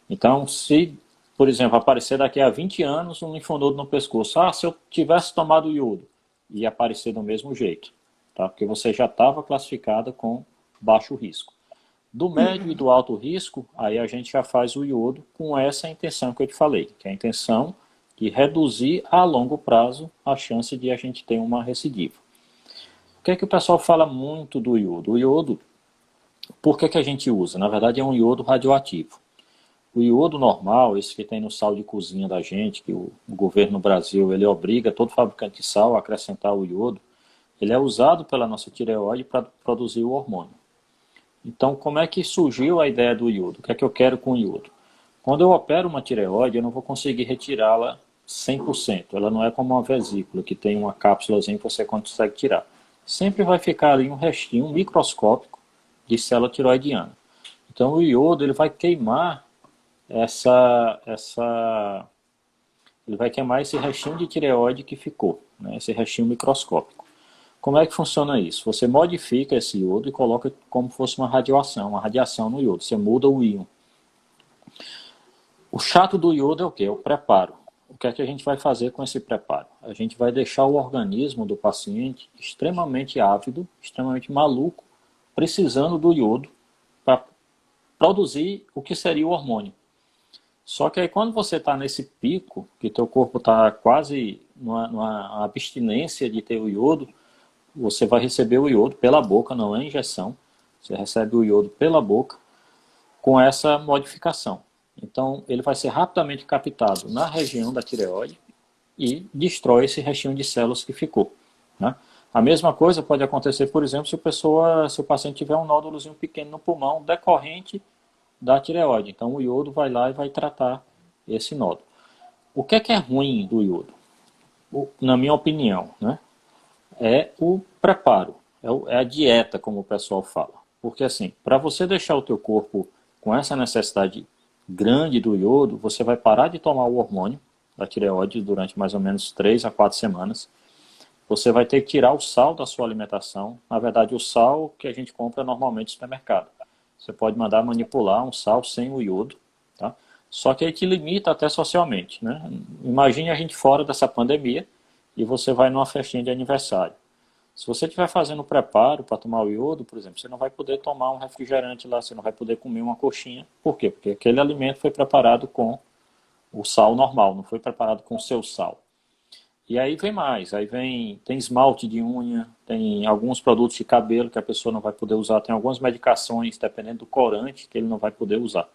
Então, se, por exemplo, aparecer daqui a 20 anos um linfonodo no pescoço, se eu tivesse tomado o iodo, ia aparecer do mesmo jeito, tá? Porque você já estava classificada com baixo risco. Do médio e do alto risco, aí a gente já faz o iodo com essa intenção que eu te falei, que é a intenção de reduzir a longo prazo a chance de a gente ter uma recidiva. O que é que o pessoal fala muito do iodo? O iodo, por que a gente usa? Na verdade é um iodo radioativo. O iodo normal, esse que tem no sal de cozinha da gente, que o governo no Brasil ele obriga todo fabricante de sal a acrescentar o iodo, ele é usado pela nossa tireoide para produzir o hormônio. Então, como é que surgiu a ideia do iodo? O que é que eu quero com o iodo? Quando eu opero uma tireoide, eu não vou conseguir retirá-la 100%. Ela não é como uma vesícula, que tem uma cápsulazinha que você consegue tirar. Sempre vai ficar ali um restinho microscópico de célula tiroidiana. Então, o iodo ele vai queimar ele vai queimar esse restinho de tireoide que ficou, né? Esse restinho microscópico. Como é que funciona isso? Você modifica esse iodo e coloca como fosse uma radiação no iodo. Você muda o íon. O chato do iodo é o quê? É o preparo. O que é que a gente vai fazer com esse preparo? A gente vai deixar o organismo do paciente extremamente ávido, extremamente maluco, precisando do iodo para produzir o que seria o hormônio. Só que aí quando você está nesse pico, que teu corpo está quase numa abstinência de ter o iodo, você vai receber o iodo pela boca, não é injeção. Você recebe o iodo pela boca com essa modificação. Então, ele vai ser rapidamente captado na região da tireoide e destrói esse restinho de células que ficou, né? A mesma coisa pode acontecer, por exemplo, se o paciente tiver um nódulozinho pequeno no pulmão decorrente da tireoide. Então, o iodo vai lá e vai tratar esse nódulo. O que é ruim do iodo? Na minha opinião, né, é o preparo, é a dieta, como o pessoal fala. Porque assim, para você deixar o teu corpo com essa necessidade grande do iodo, você vai parar de tomar o hormônio da tireoide durante mais ou menos 3 a 4 semanas. Você vai ter que tirar o sal da sua alimentação. Na verdade, o sal que a gente compra normalmente no supermercado. Você pode mandar manipular um sal sem o iodo, tá? Só que aí te limita até socialmente, né? Imagine a gente fora dessa pandemia e você vai numa festinha de aniversário. Se você estiver fazendo o preparo para tomar o iodo, por exemplo, você não vai poder tomar um refrigerante lá, você não vai poder comer uma coxinha. Por quê? Porque aquele alimento foi preparado com o sal normal, não foi preparado com o seu sal. E aí vem mais, tem esmalte de unha, tem alguns produtos de cabelo que a pessoa não vai poder usar, tem algumas medicações, dependendo do corante, que ele não vai poder usar.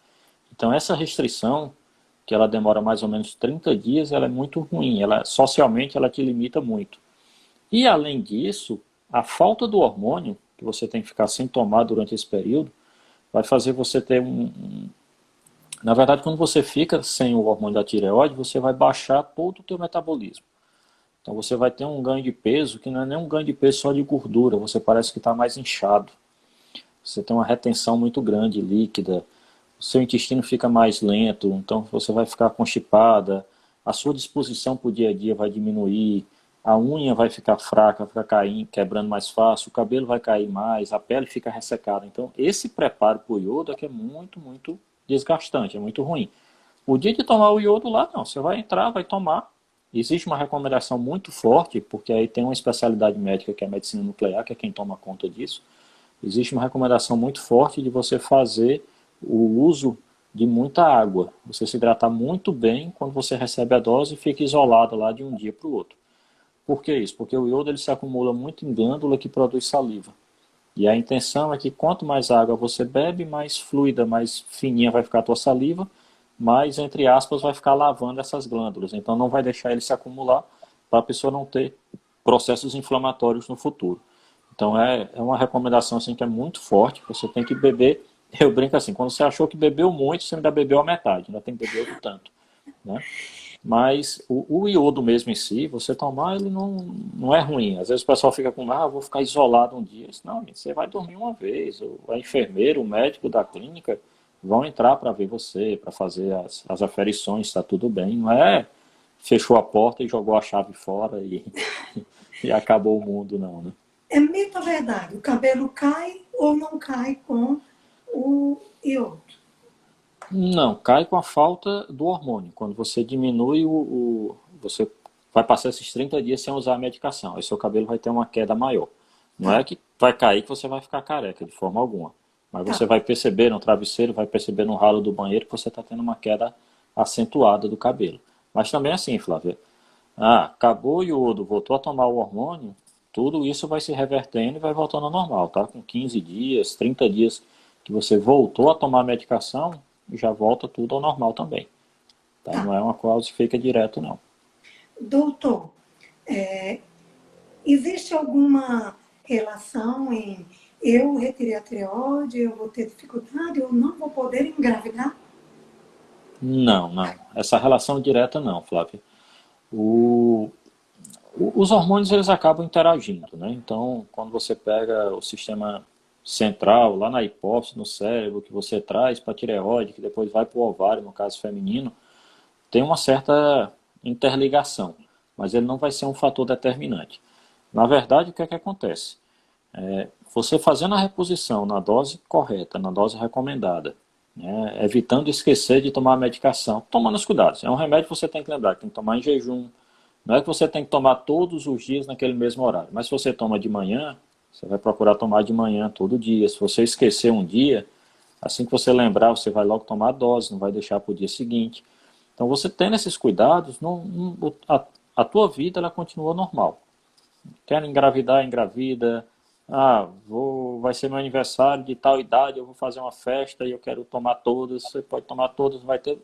Então essa restrição, que ela demora mais ou menos 30 dias, ela é muito ruim, socialmente ela te limita muito. E além disso, a falta do hormônio, que você tem que ficar sem tomar durante esse período, vai fazer você ter Na verdade, quando você fica sem o hormônio da tireoide, você vai baixar todo o teu metabolismo. Então você vai ter um ganho de peso que não é nem um ganho de peso só de gordura, você parece que está mais inchado. Você tem uma retenção muito grande líquida, o seu intestino fica mais lento, então você vai ficar constipada, a sua disposição para o dia a dia vai diminuir, a unha vai ficar fraca, vai caindo, quebrando mais fácil, o cabelo vai cair mais, a pele fica ressecada. Então esse preparo para o iodo é que é muito, muito desgastante, é muito ruim. O dia de tomar o iodo lá, não, você vai entrar, vai tomar. Existe uma recomendação muito forte, porque aí tem uma especialidade médica que é a medicina nuclear, que é quem toma conta disso. Existe uma recomendação muito forte de você fazer o uso de muita água. Você se hidratar muito bem quando você recebe a dose e fica isolado lá de um dia para o outro. Por que isso? Porque o iodo ele se acumula muito em glândula que produz saliva. E a intenção é que quanto mais água você bebe, mais fluida, mais fininha vai ficar a tua saliva, mais, entre aspas, vai ficar lavando essas glândulas. Então não vai deixar ele se acumular para a pessoa não ter processos inflamatórios no futuro. Então é uma recomendação assim, que é muito forte, você tem que beber, eu brinco assim, quando você achou que bebeu muito, você ainda bebeu a metade, ainda tem que beber outro tanto, né? Mas o iodo mesmo em si, você tomar, ele não é ruim. Às vezes o pessoal fica com, vou ficar isolado um dia. Não, você vai dormir uma vez. A enfermeira, o médico da clínica vão entrar para ver você, para fazer as aferições, está tudo bem. Não é fechou a porta e jogou a chave fora e acabou o mundo, não, né? É mito ou verdade? O cabelo cai ou não cai com o iodo? Não, cai com a falta do hormônio. Quando você diminui você vai passar esses 30 dias sem usar a medicação. Aí seu cabelo vai ter uma queda maior. Não é que vai cair que você vai ficar careca, de forma alguma. Mas você vai perceber no travesseiro, vai perceber no ralo do banheiro que você está tendo uma queda acentuada do cabelo. Mas também assim, Flávia. Acabou o iodo, voltou a tomar o hormônio, tudo isso vai se revertendo e vai voltando ao normal, tá? Com 15 dias, 30 dias que você voltou a tomar a medicação, já volta tudo ao normal também. Tá? Não é uma coisa que fica direto, não. Doutor, existe alguma relação em eu retirei a tireoide, eu vou ter dificuldade, eu não vou poder engravidar? Não. Essa relação direta não, Flávia. Os hormônios eles acabam interagindo, né? Então, quando você pega o sistema central, lá na hipófise, no cérebro, que você traz para a tireoide, que depois vai para o ovário, no caso feminino, tem uma certa interligação, mas ele não vai ser um fator determinante. Na verdade, o que é que acontece? Você fazendo a reposição na dose correta, na dose recomendada, né, evitando esquecer de tomar a medicação, tomando os cuidados. É um remédio que você tem que lembrar, que tem que tomar em jejum. Não é que você tem que tomar todos os dias naquele mesmo horário, mas se você toma de manhã, você vai procurar tomar de manhã todo dia. Se você esquecer um dia, assim que você lembrar, você vai logo tomar a dose, não vai deixar para o dia seguinte. Então, você tendo esses cuidados, a tua vida ela continua normal. Quer engravidar, engravida. vai ser meu aniversário de tal idade, eu vou fazer uma festa e eu quero tomar todas. Você pode tomar todas, não vai ter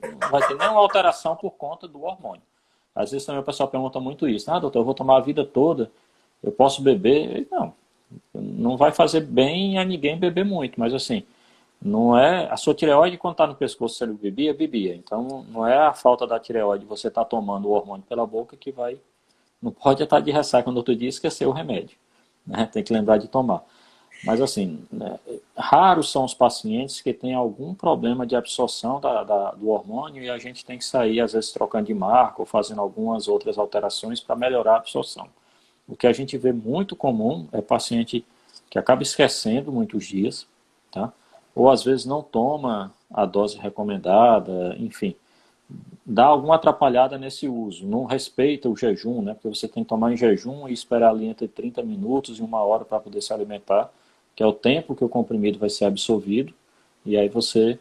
nenhuma alteração por conta do hormônio. Às vezes também o pessoal pergunta muito isso. Doutor, eu vou tomar a vida toda, eu posso beber? Não, não vai fazer bem a ninguém beber muito, mas assim, não é a sua tireoide quando está no pescoço, se ele bebia, bebia. Então não é a falta da tireoide, você está tomando o hormônio pela boca que vai. Não pode estar de ressaca no outro dia e esquecer o remédio, né? Tem que lembrar de tomar. Mas assim, né, raros são os pacientes que têm algum problema de absorção do hormônio e a gente tem que sair, às vezes, trocando de marca ou fazendo algumas outras alterações para melhorar a absorção. O que a gente vê muito comum é paciente que acaba esquecendo muitos dias, tá? Ou às vezes não toma a dose recomendada, enfim, dá alguma atrapalhada nesse uso, não respeita o jejum, né? Porque você tem que tomar em jejum e esperar ali entre 30 minutos e 1 hora para poder se alimentar, que é o tempo que o comprimido vai ser absorvido, e aí você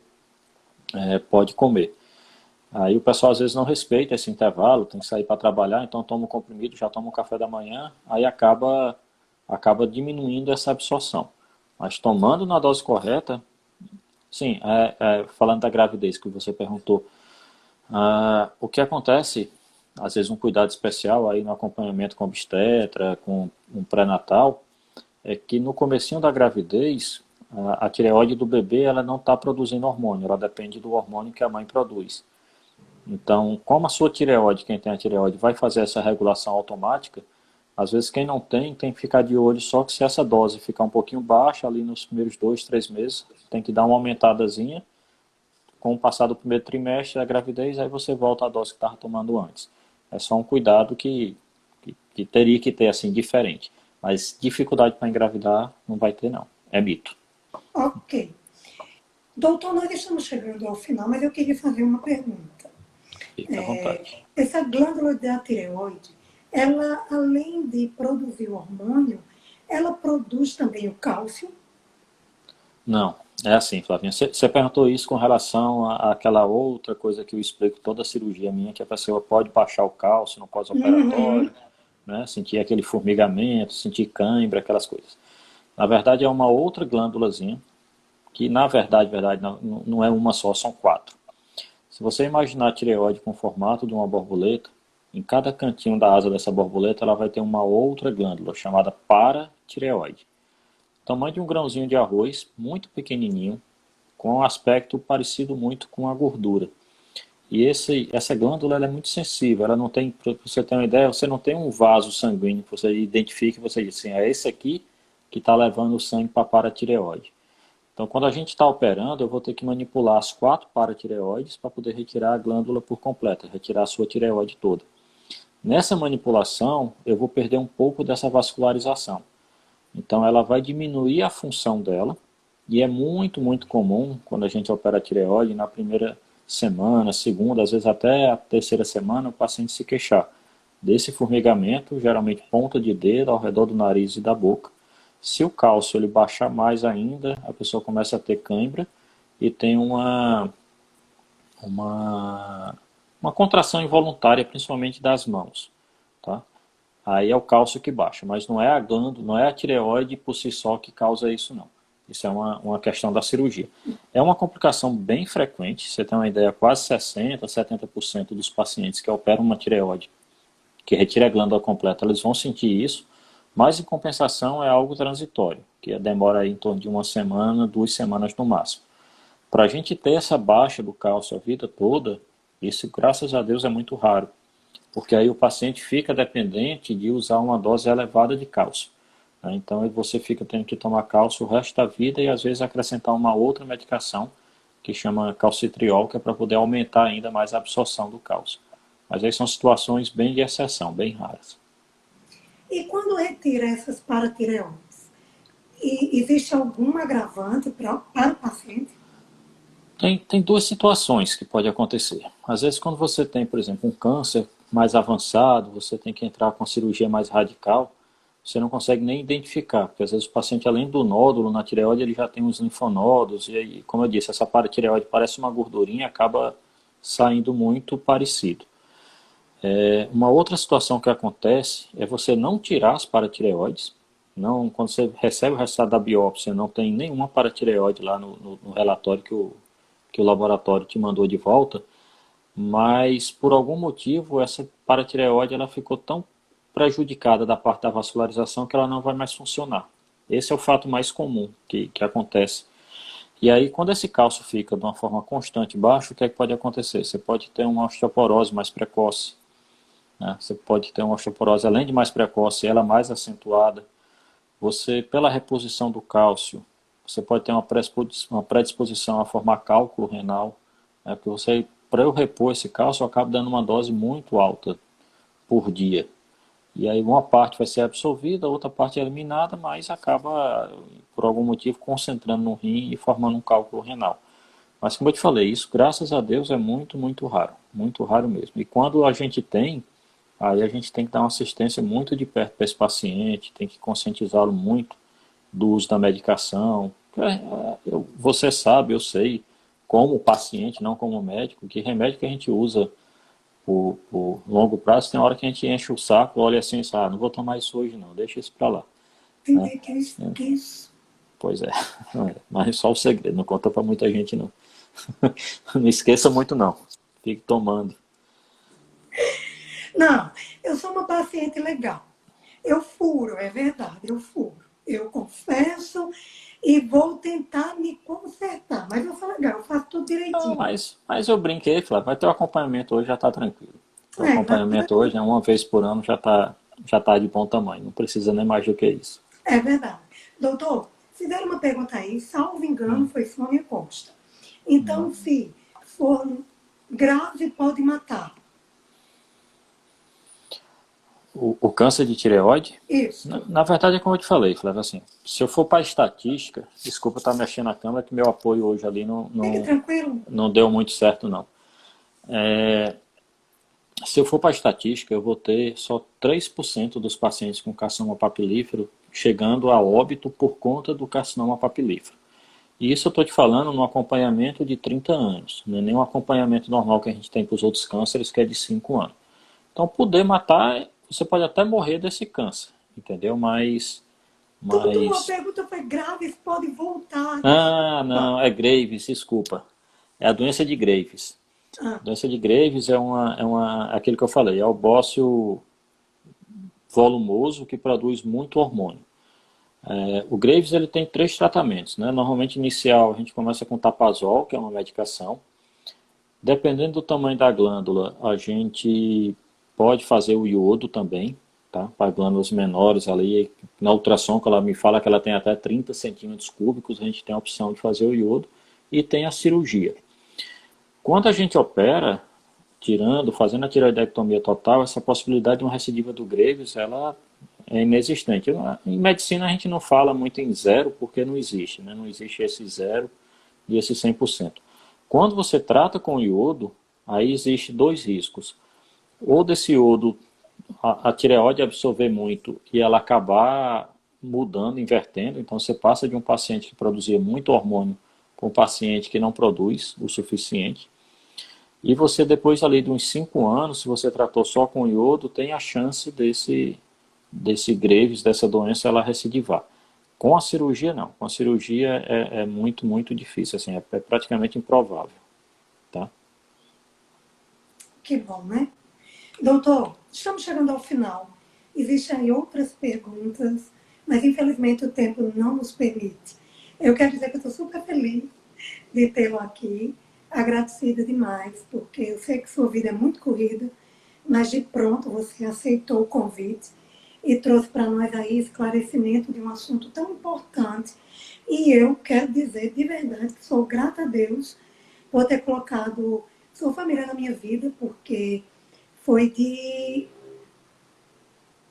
pode comer. Aí o pessoal às vezes não respeita esse intervalo, tem que sair para trabalhar, então toma o comprimido, já toma o café da manhã, aí acaba diminuindo essa absorção. Mas tomando na dose correta, sim, falando da gravidez que você perguntou, o que acontece, às vezes um cuidado especial aí no acompanhamento com obstetra, com um pré-natal, é que no comecinho da gravidez, a tireoide do bebê ela não está produzindo hormônio, ela depende do hormônio que a mãe produz. Então, como a sua tireoide, quem tem a tireoide, vai fazer essa regulação automática, às vezes quem não tem que ficar de olho só que se essa dose ficar um pouquinho baixa ali nos primeiros 2, 3 meses, tem que dar uma aumentadazinha. Com o passar do primeiro trimestre da gravidez, aí você volta à dose que estava tomando antes. É só um cuidado que teria que ter assim diferente. Mas dificuldade para engravidar não vai ter não. É mito. Ok. Doutor, nós estamos chegando ao final, mas eu queria fazer uma pergunta. Fique à vontade. Essa glândula da tireoide, ela, além de produzir o hormônio, ela produz também o cálcio? Não, é assim, Flavinha. Você perguntou isso com relação àquela outra coisa que eu explico toda a cirurgia minha, que a pessoa pode baixar o cálcio no pós-operatório, né? Sentir aquele formigamento, sentir cãibra, aquelas coisas. Na verdade, é uma outra glândulazinha, que na verdade não é uma só, são 4. Se você imaginar a tireoide com o formato de uma borboleta, em cada cantinho da asa dessa borboleta ela vai ter uma outra glândula chamada paratireoide. Tamanho de um grãozinho de arroz, muito pequenininho, com um aspecto parecido muito com a gordura. E essa glândula ela é muito sensível, ela não tem, para você ter uma ideia, você não tem um vaso sanguíneo que você identifique e você diz assim, é esse aqui que está levando o sangue para a paratireoide. Então, quando a gente está operando, eu vou ter que manipular as 4 paratireoides para poder retirar a glândula por completo, retirar a sua tireoide toda. Nessa manipulação, eu vou perder um pouco dessa vascularização. Então, ela vai diminuir a função dela, e é muito, muito comum, quando a gente opera a tireoide, na primeira semana, segunda, às vezes até a terceira semana, o paciente se queixar desse formigamento, geralmente ponta de dedo, ao redor do nariz e da boca. Se o cálcio ele baixar mais ainda, a pessoa começa a ter cãibra e tem uma contração involuntária, principalmente das mãos, tá? Aí é o cálcio que baixa, mas não é a glândula, não é a tireoide por si só que causa isso não. Isso é uma questão da cirurgia. É uma complicação bem frequente, você tem uma ideia, quase 60%, 70% dos pacientes que operam uma tireoide, que retira a glândula completa, eles vão sentir isso, mas em compensação é algo transitório, que demora aí em torno de 1 semana, 2 semanas no máximo. Para a gente ter essa baixa do cálcio a vida toda, isso graças a Deus é muito raro, porque aí o paciente fica dependente de usar uma dose elevada de cálcio. Então você fica tendo que tomar cálcio o resto da vida e às vezes acrescentar uma outra medicação que chama calcitriol, que é para poder aumentar ainda mais a absorção do cálcio. Mas aí são situações bem de exceção, bem raras. E quando retira essas paratireoides, existe algum agravante para o paciente? Tem 2 situações que pode acontecer. Às vezes quando você tem, por exemplo, um câncer mais avançado, você tem que entrar com uma cirurgia mais radical, você não consegue nem identificar, porque às vezes o paciente, além do nódulo na tireoide, ele já tem uns linfonodos, e aí, como eu disse, essa paratireoide parece uma gordurinha, acaba saindo muito parecido. Uma outra situação que acontece é você não tirar as paratireoides, Não, quando você recebe o resultado da biópsia, não tem nenhuma paratireoide lá no relatório que o laboratório te mandou de volta, mas por algum motivo essa paratireoide ela ficou tão prejudicada da parte da vascularização que ela não vai mais funcionar. Esse é o fato mais comum que acontece. E aí, quando esse cálcio fica de uma forma constante baixo, o que é que pode acontecer? Você pode ter uma osteoporose mais precoce, né? Você pode ter uma osteoporose, além de mais precoce, ela mais acentuada. Você, pela reposição do cálcio, você pode ter uma predisposição a formar cálculo renal, né? Porque você, para eu repor esse cálcio, eu acabo dando uma dose muito alta por dia. E aí uma parte vai ser absorvida, outra parte é eliminada, mas acaba, por algum motivo, concentrando no rim e formando um cálculo renal. Mas como eu te falei, isso, graças a Deus, é muito raro mesmo. E quando a gente tem, aí a gente tem que dar uma assistência muito de perto para esse paciente, tem que conscientizá-lo muito do uso da medicação. Você sabe, eu sei, como paciente, não como médico, que remédio que a gente usa por longo prazo, tem hora que a gente enche o saco, olha assim, ah, não vou tomar isso hoje não, deixa isso para lá. Né? Entendi que é isso. Que é isso. Pois é, mas é só o segredo, não conta para muita gente não. Não esqueça muito não, fique tomando. Não, eu sou uma paciente legal. Eu furo, é verdade, eu furo. Eu confesso e vou tentar me consertar. Mas eu sou legal, eu faço tudo Não, direitinho. mas eu brinquei, Flávio, vai ter o acompanhamento hoje, já está tranquilo. O acompanhamento Vai. hoje, uma vez por ano, já tá de bom tamanho, não precisa nem mais do que isso. É verdade. Doutor, fizeram uma pergunta aí, salvo engano, foi Sônia Costa. Então, se for grave, pode matar. O câncer de tireoide, Isso. na verdade é como eu te falei, Flávio, assim, se eu for para estatística, desculpa estar mexendo na câmera, que meu apoio hoje ali Fique tranquilo. não deu muito certo não. Se eu for para a estatística, eu vou ter só 3% dos pacientes com carcinoma papilífero chegando a óbito por conta do carcinoma papilífero. E isso eu estou te falando no acompanhamento de 30 anos, não é nem um acompanhamento normal que a gente tem para os outros cânceres, que é de 5 anos. Então, poder matar, você pode até morrer desse câncer, entendeu? Tudo, a pergunta foi grave, pode voltar. Ah, não, é Graves, desculpa. É a doença de Graves. A doença de Graves aquilo que eu falei, é o bócio volumoso que produz muito hormônio. O Graves ele tem 3 tratamentos, né? Normalmente inicial a gente começa com tapazol, que é uma medicação. Dependendo do tamanho da glândula, a gente pode fazer o iodo também, tá? Para glândulas menores ali, na ultrassom que ela me fala que ela tem até 30 centímetros cúbicos, a gente tem a opção de fazer o iodo e tem a cirurgia. Quando a gente opera, fazendo a tireoidectomia total, essa possibilidade de uma recidiva do Graves, ela é inexistente. Em medicina a gente não fala muito em zero porque não existe, né? Não existe esse zero e esse 100%. Quando você trata com iodo, aí existe 2 riscos. Ou desse iodo, a tireoide absorver muito e ela acabar mudando, invertendo. Então você passa de um paciente que produzia muito hormônio para um paciente que não produz o suficiente. E você depois ali de uns 5 anos, se você tratou só com iodo, tem a chance desse Graves, dessa doença, ela recidivar. Com a cirurgia, não. Com a cirurgia é muito, muito difícil. Assim, é praticamente improvável. Tá? Que bom, né? Doutor, estamos chegando ao final. Existem aí outras perguntas, mas infelizmente o tempo não nos permite. Eu quero dizer que eu estou super feliz de tê-lo aqui, agradecida demais, porque eu sei que sua vida é muito corrida, mas de pronto você aceitou o convite e trouxe para nós aí esclarecimento de um assunto tão importante. E eu quero dizer de verdade que sou grata a Deus por ter colocado sua família na minha vida, porque foi de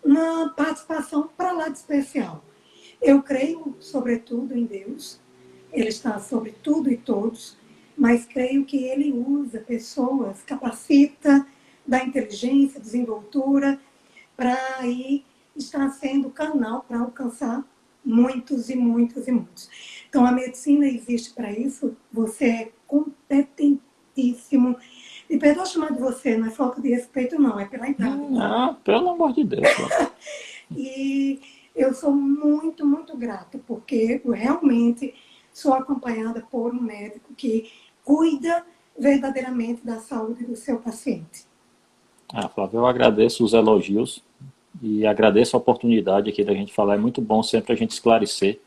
uma participação para lá de especial. Eu creio, sobretudo, em Deus. Ele está sobre tudo e todos, mas creio que Ele usa pessoas, capacita, dá inteligência, desenvoltura, para aí estar sendo canal para alcançar muitos e muitos e muitos. Então, a medicina existe para isso. Você é competentíssimo. E perdoa chamar de você, não é falta de respeito, não, é pela idade. Ah, pelo amor de Deus. E Eu sou muito, muito grata, porque eu realmente sou acompanhada por um médico que cuida verdadeiramente da saúde do seu paciente. Ah, Flávio, eu agradeço os elogios e agradeço a oportunidade aqui da gente falar. É muito bom sempre a gente esclarecer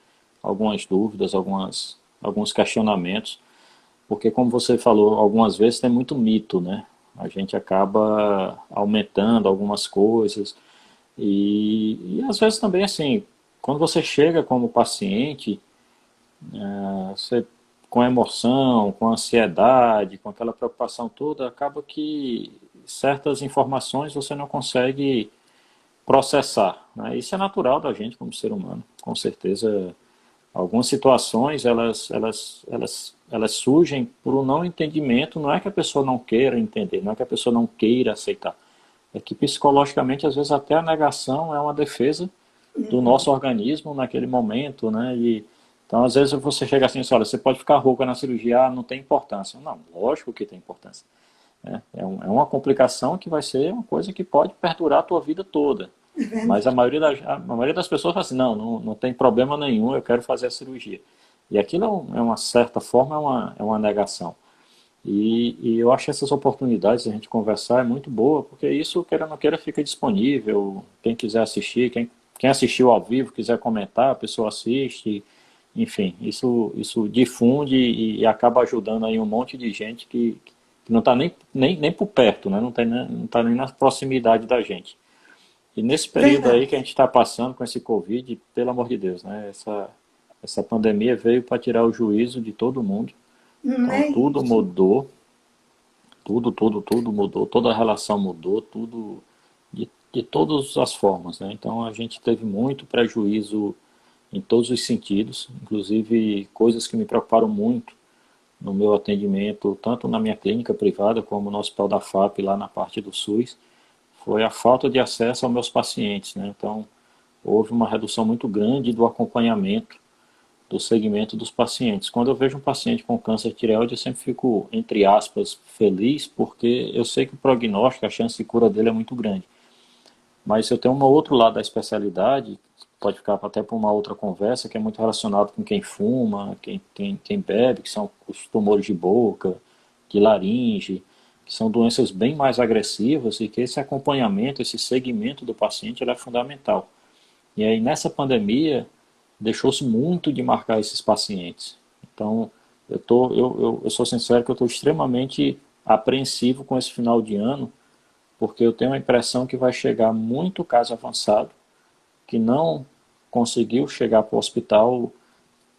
algumas dúvidas, alguns questionamentos, porque como você falou, algumas vezes tem muito mito, né? A gente acaba aumentando algumas coisas e às vezes também assim, quando você chega como paciente, você, com emoção, com ansiedade, com aquela preocupação toda, acaba que certas informações você não consegue processar, né? Isso é natural da gente como ser humano, com certeza. Algumas situações elas surgem por um não entendimento. Não é que a pessoa não queira entender, não é que a pessoa não queira aceitar. É que psicologicamente, às vezes, até a negação é uma defesa do nosso organismo naquele momento, né? Então, às vezes, você chega assim e olha, você pode ficar rouca na cirurgia, não tem importância. Não, lógico que tem importância. Né? É uma complicação que vai ser uma coisa que pode perdurar a tua vida toda. É Mas verdade. a maioria das pessoas fala assim, não tem problema nenhum, eu quero fazer a cirurgia. E aquilo é uma certa forma, é uma negação. E eu acho essas oportunidades de a gente conversar é muito boa, porque isso, queira ou não queira, fica disponível. Quem quiser assistir, quem assistiu ao vivo, quiser comentar, a pessoa assiste. Enfim, isso difunde e acaba ajudando aí um monte de gente que não está nem por perto, né? Não tá nem na proximidade da gente. E nesse período aí Verdade. que a gente está passando com esse Covid, pelo amor de Deus, né? Essa pandemia veio para tirar o juízo de todo mundo. Não Então é tudo isso. mudou, tudo mudou, toda a relação mudou, tudo de todas as formas, né? Então a gente teve muito prejuízo em todos os sentidos, inclusive coisas que me preocuparam muito no meu atendimento, tanto na minha clínica privada como no Hospital da FAP, lá na parte do SUS, foi a falta de acesso aos meus pacientes, né? Então houve uma redução muito grande do acompanhamento do segmento dos pacientes. Quando eu vejo um paciente com câncer de tireoide, eu sempre fico, entre aspas, feliz, porque eu sei que o prognóstico, a chance de cura dele é muito grande. Mas eu tenho um outro lado da especialidade, pode ficar até para uma outra conversa, que é muito relacionado com quem fuma, quem bebe, que são os tumores de boca, de laringe, que são doenças bem mais agressivas e que esse acompanhamento, esse segmento do paciente, ele é fundamental. E aí nessa pandemia deixou-se muito de marcar esses pacientes. Então eu sou sincero que eu estou extremamente apreensivo com esse final de ano, porque eu tenho a impressão que vai chegar muito caso avançado que não conseguiu chegar para o hospital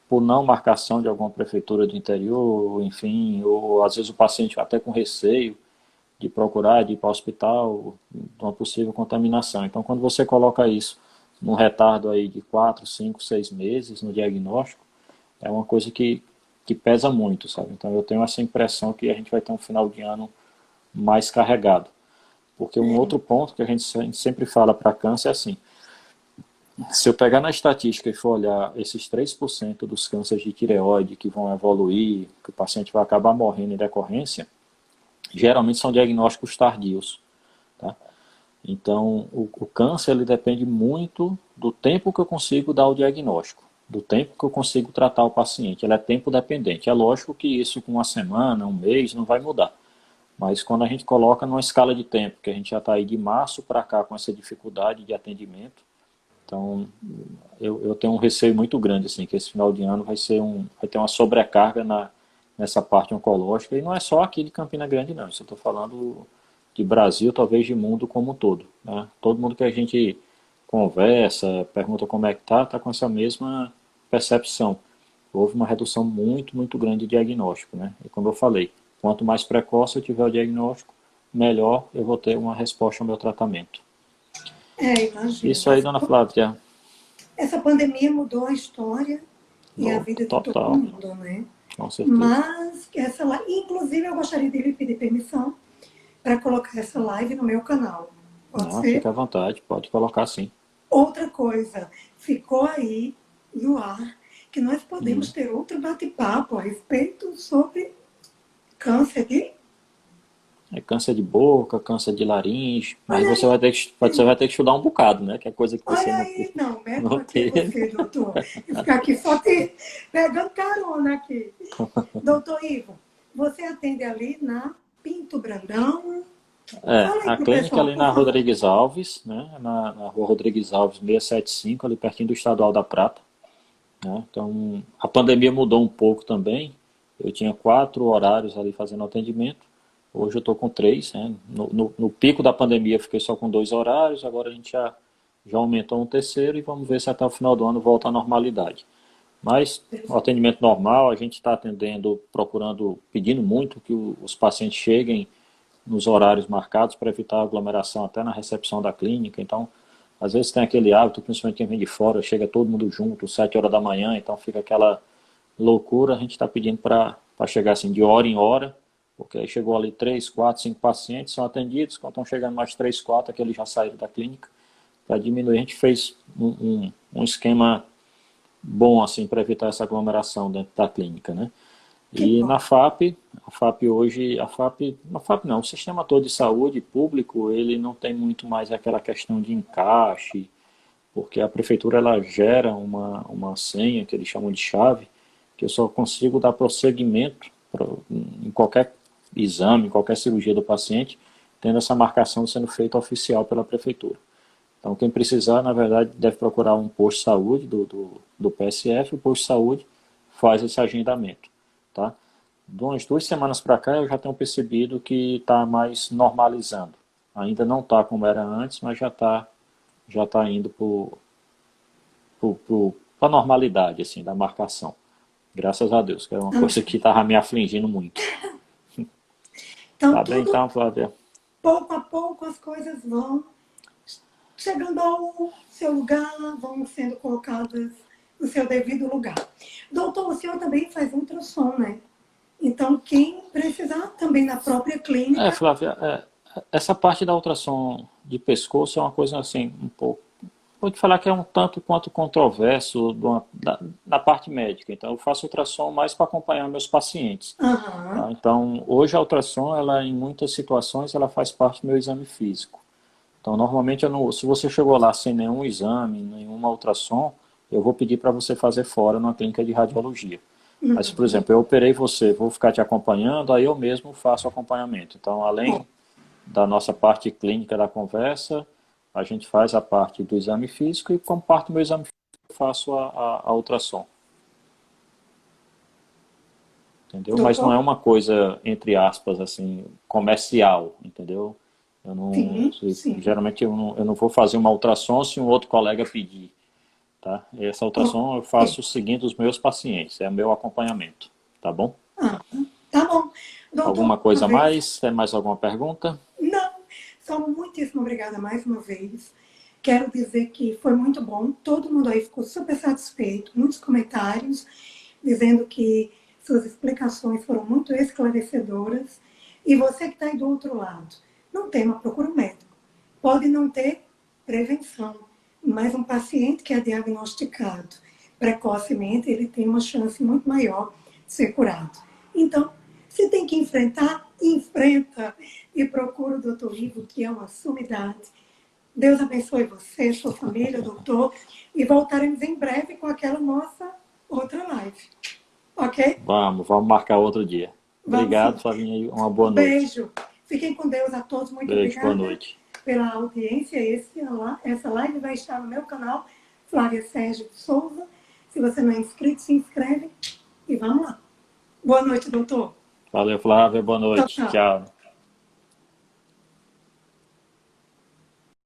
por não marcação de alguma prefeitura do interior, enfim, ou às vezes o paciente até com receio de procurar, de ir para o hospital, de uma possível contaminação. Então, quando você coloca isso num retardo aí de 4, 5, 6 meses no diagnóstico, é uma coisa que pesa muito, sabe? Então, eu tenho essa impressão que a gente vai ter um final de ano mais carregado. Porque um outro ponto que a gente sempre fala para câncer é assim, se eu pegar na estatística e for olhar esses 3% dos cânceres de tireoide que vão evoluir, que o paciente vai acabar morrendo em decorrência, geralmente são diagnósticos tardios. Tá? Então, o câncer ele depende muito do tempo que eu consigo dar o diagnóstico, do tempo que eu consigo tratar o paciente. Ele é tempo dependente. É lógico que isso com uma semana, um mês, não vai mudar. Mas quando a gente coloca numa escala de tempo, que a gente já está aí de março para cá com essa dificuldade de atendimento, então eu tenho um receio muito grande assim, que esse final de ano vai ter uma sobrecarga nessa parte oncológica, e não é só aqui de Campina Grande não, isso eu estou falando de Brasil, talvez de mundo como um todo. Né? Todo mundo que a gente conversa, pergunta como é que tá com essa mesma percepção. Houve uma redução muito grande de diagnóstico. Né? E como eu falei, quanto mais precoce eu tiver o diagnóstico, melhor eu vou ter uma resposta ao meu tratamento. Imagino. Isso aí, dona Flávia. Essa pandemia mudou a história e a No, vida de todo total, mundo, né? com certeza. Mas essa live, inclusive eu gostaria de lhe pedir permissão para colocar essa live no meu canal. Pode Não, ser? fica à vontade, pode colocar sim. Outra coisa, ficou aí no ar que nós podemos ter outro bate-papo a respeito sobre câncer de É câncer de boca, câncer de laringe, mas Olha aí, você vai ter que estudar um bocado, né? Que é coisa que você olha aí. Não, não médico aqui é teve. você, doutor. E ficar aqui só te pegando carona aqui. Doutor Ivo, você atende ali na Pinto Brandão? É, Fala aí a pro clínica pessoal, ali por na favor. Rodrigues Alves, né? Na rua Rodrigues Alves 675, ali pertinho do Estadual da Prata, né? Então, a pandemia mudou um pouco também. Eu tinha 4 horários ali fazendo atendimento. Hoje eu estou com 3, né? No pico da pandemia eu fiquei só com 2 horários, agora a gente já aumentou um terceiro e vamos ver se até o final do ano volta à normalidade. Mas o atendimento normal, a gente está atendendo, procurando, pedindo muito que os pacientes cheguem nos horários marcados para evitar aglomeração até na recepção da clínica. Então, às vezes tem aquele hábito, principalmente quem vem de fora, chega todo mundo junto, 7 horas da manhã, então fica aquela loucura. A gente está pedindo para chegar assim de hora em hora, porque aí chegou ali 3, 4, 5 pacientes, são atendidos, quando estão chegando mais 3, 4, aqueles já saíram da clínica. Para diminuir, a gente fez um esquema bom assim para evitar essa aglomeração dentro da clínica, né? Que E bom. na FAP, a FAP hoje, na FAP não, o sistema todo de saúde público, ele não tem muito mais aquela questão de encaixe, porque a prefeitura ela gera uma senha que eles chamam de chave, que eu só consigo dar prosseguimento em qualquer exame, em qualquer cirurgia do paciente, tendo essa marcação sendo feita oficial pela prefeitura. Então, quem precisar, na verdade, deve procurar um posto de saúde do PSF, o posto de saúde faz esse agendamento, tá? De umas 2 semanas para cá, eu já tenho percebido que está mais normalizando. Ainda não está como era antes, mas já tá indo para a normalidade, assim, da marcação. Graças a Deus, que é uma coisa que estava me afligindo muito. Então, Tá bem, tudo então, Flávia? pouco a pouco as coisas vão chegando ao seu lugar, vão sendo colocadas no seu devido lugar. Doutor, o senhor também faz ultrassom, né? Então, quem precisar também na própria clínica. Flávia, essa parte da ultrassom de pescoço é uma coisa assim, um pouco. Vou te falar que é um tanto quanto controverso na parte médica. Então, eu faço ultrassom mais para acompanhar meus pacientes. Aham. Tá? Então, hoje a ultrassom, ela, em muitas situações, ela faz parte do meu exame físico. Então, normalmente, se você chegou lá sem nenhum exame, nenhuma ultrassom, eu vou pedir para você fazer fora na clínica de radiologia. Mas, por Uhum. exemplo, eu operei você, vou ficar te acompanhando, aí eu mesmo faço acompanhamento. Então, Bom, além da nossa parte clínica da conversa, a gente faz a parte do exame físico e, como parte do meu exame físico, eu faço a ultrassom. Entendeu? Mas não é doutor? uma coisa, entre aspas, assim, comercial, entendeu? Eu não, Sim, sim. geralmente eu não vou fazer uma ultrassom se um outro colega pedir, tá? Essa ultrassom eu Ok. faço seguindo os meus pacientes, é o meu acompanhamento, tá bom? Ah, tá bom. Doutor, Alguma uma coisa a vez? mais? Tem mais alguma pergunta? Não. Só muitíssimo obrigada mais uma vez. Quero dizer que foi muito bom. Todo mundo aí ficou super satisfeito. Muitos comentários dizendo que suas explicações foram muito esclarecedoras. E você que está aí do outro lado, não tema, procura um médico. Pode não ter prevenção, mas um paciente que é diagnosticado precocemente, ele tem uma chance muito maior de ser curado. Então, se tem que enfrentar, enfrenta e procura o doutor Ivo, que é uma sumidade. Deus abençoe você, sua família, doutor, e voltaremos em breve com aquela nossa outra live. Ok? Vamos marcar outro dia. Vamos Obrigado, sim. Flavinha, e uma boa Um noite. beijo. Fiquem com Deus a todos. Muito Beijo, boa obrigada noite. pela audiência. Essa live vai estar no meu canal, Flávia Sérgio de Souza. Se você não é inscrito, se inscreve e vamos lá. Boa noite, doutor. Valeu, Flávia, boa Tchau, noite. tchau. Tchau.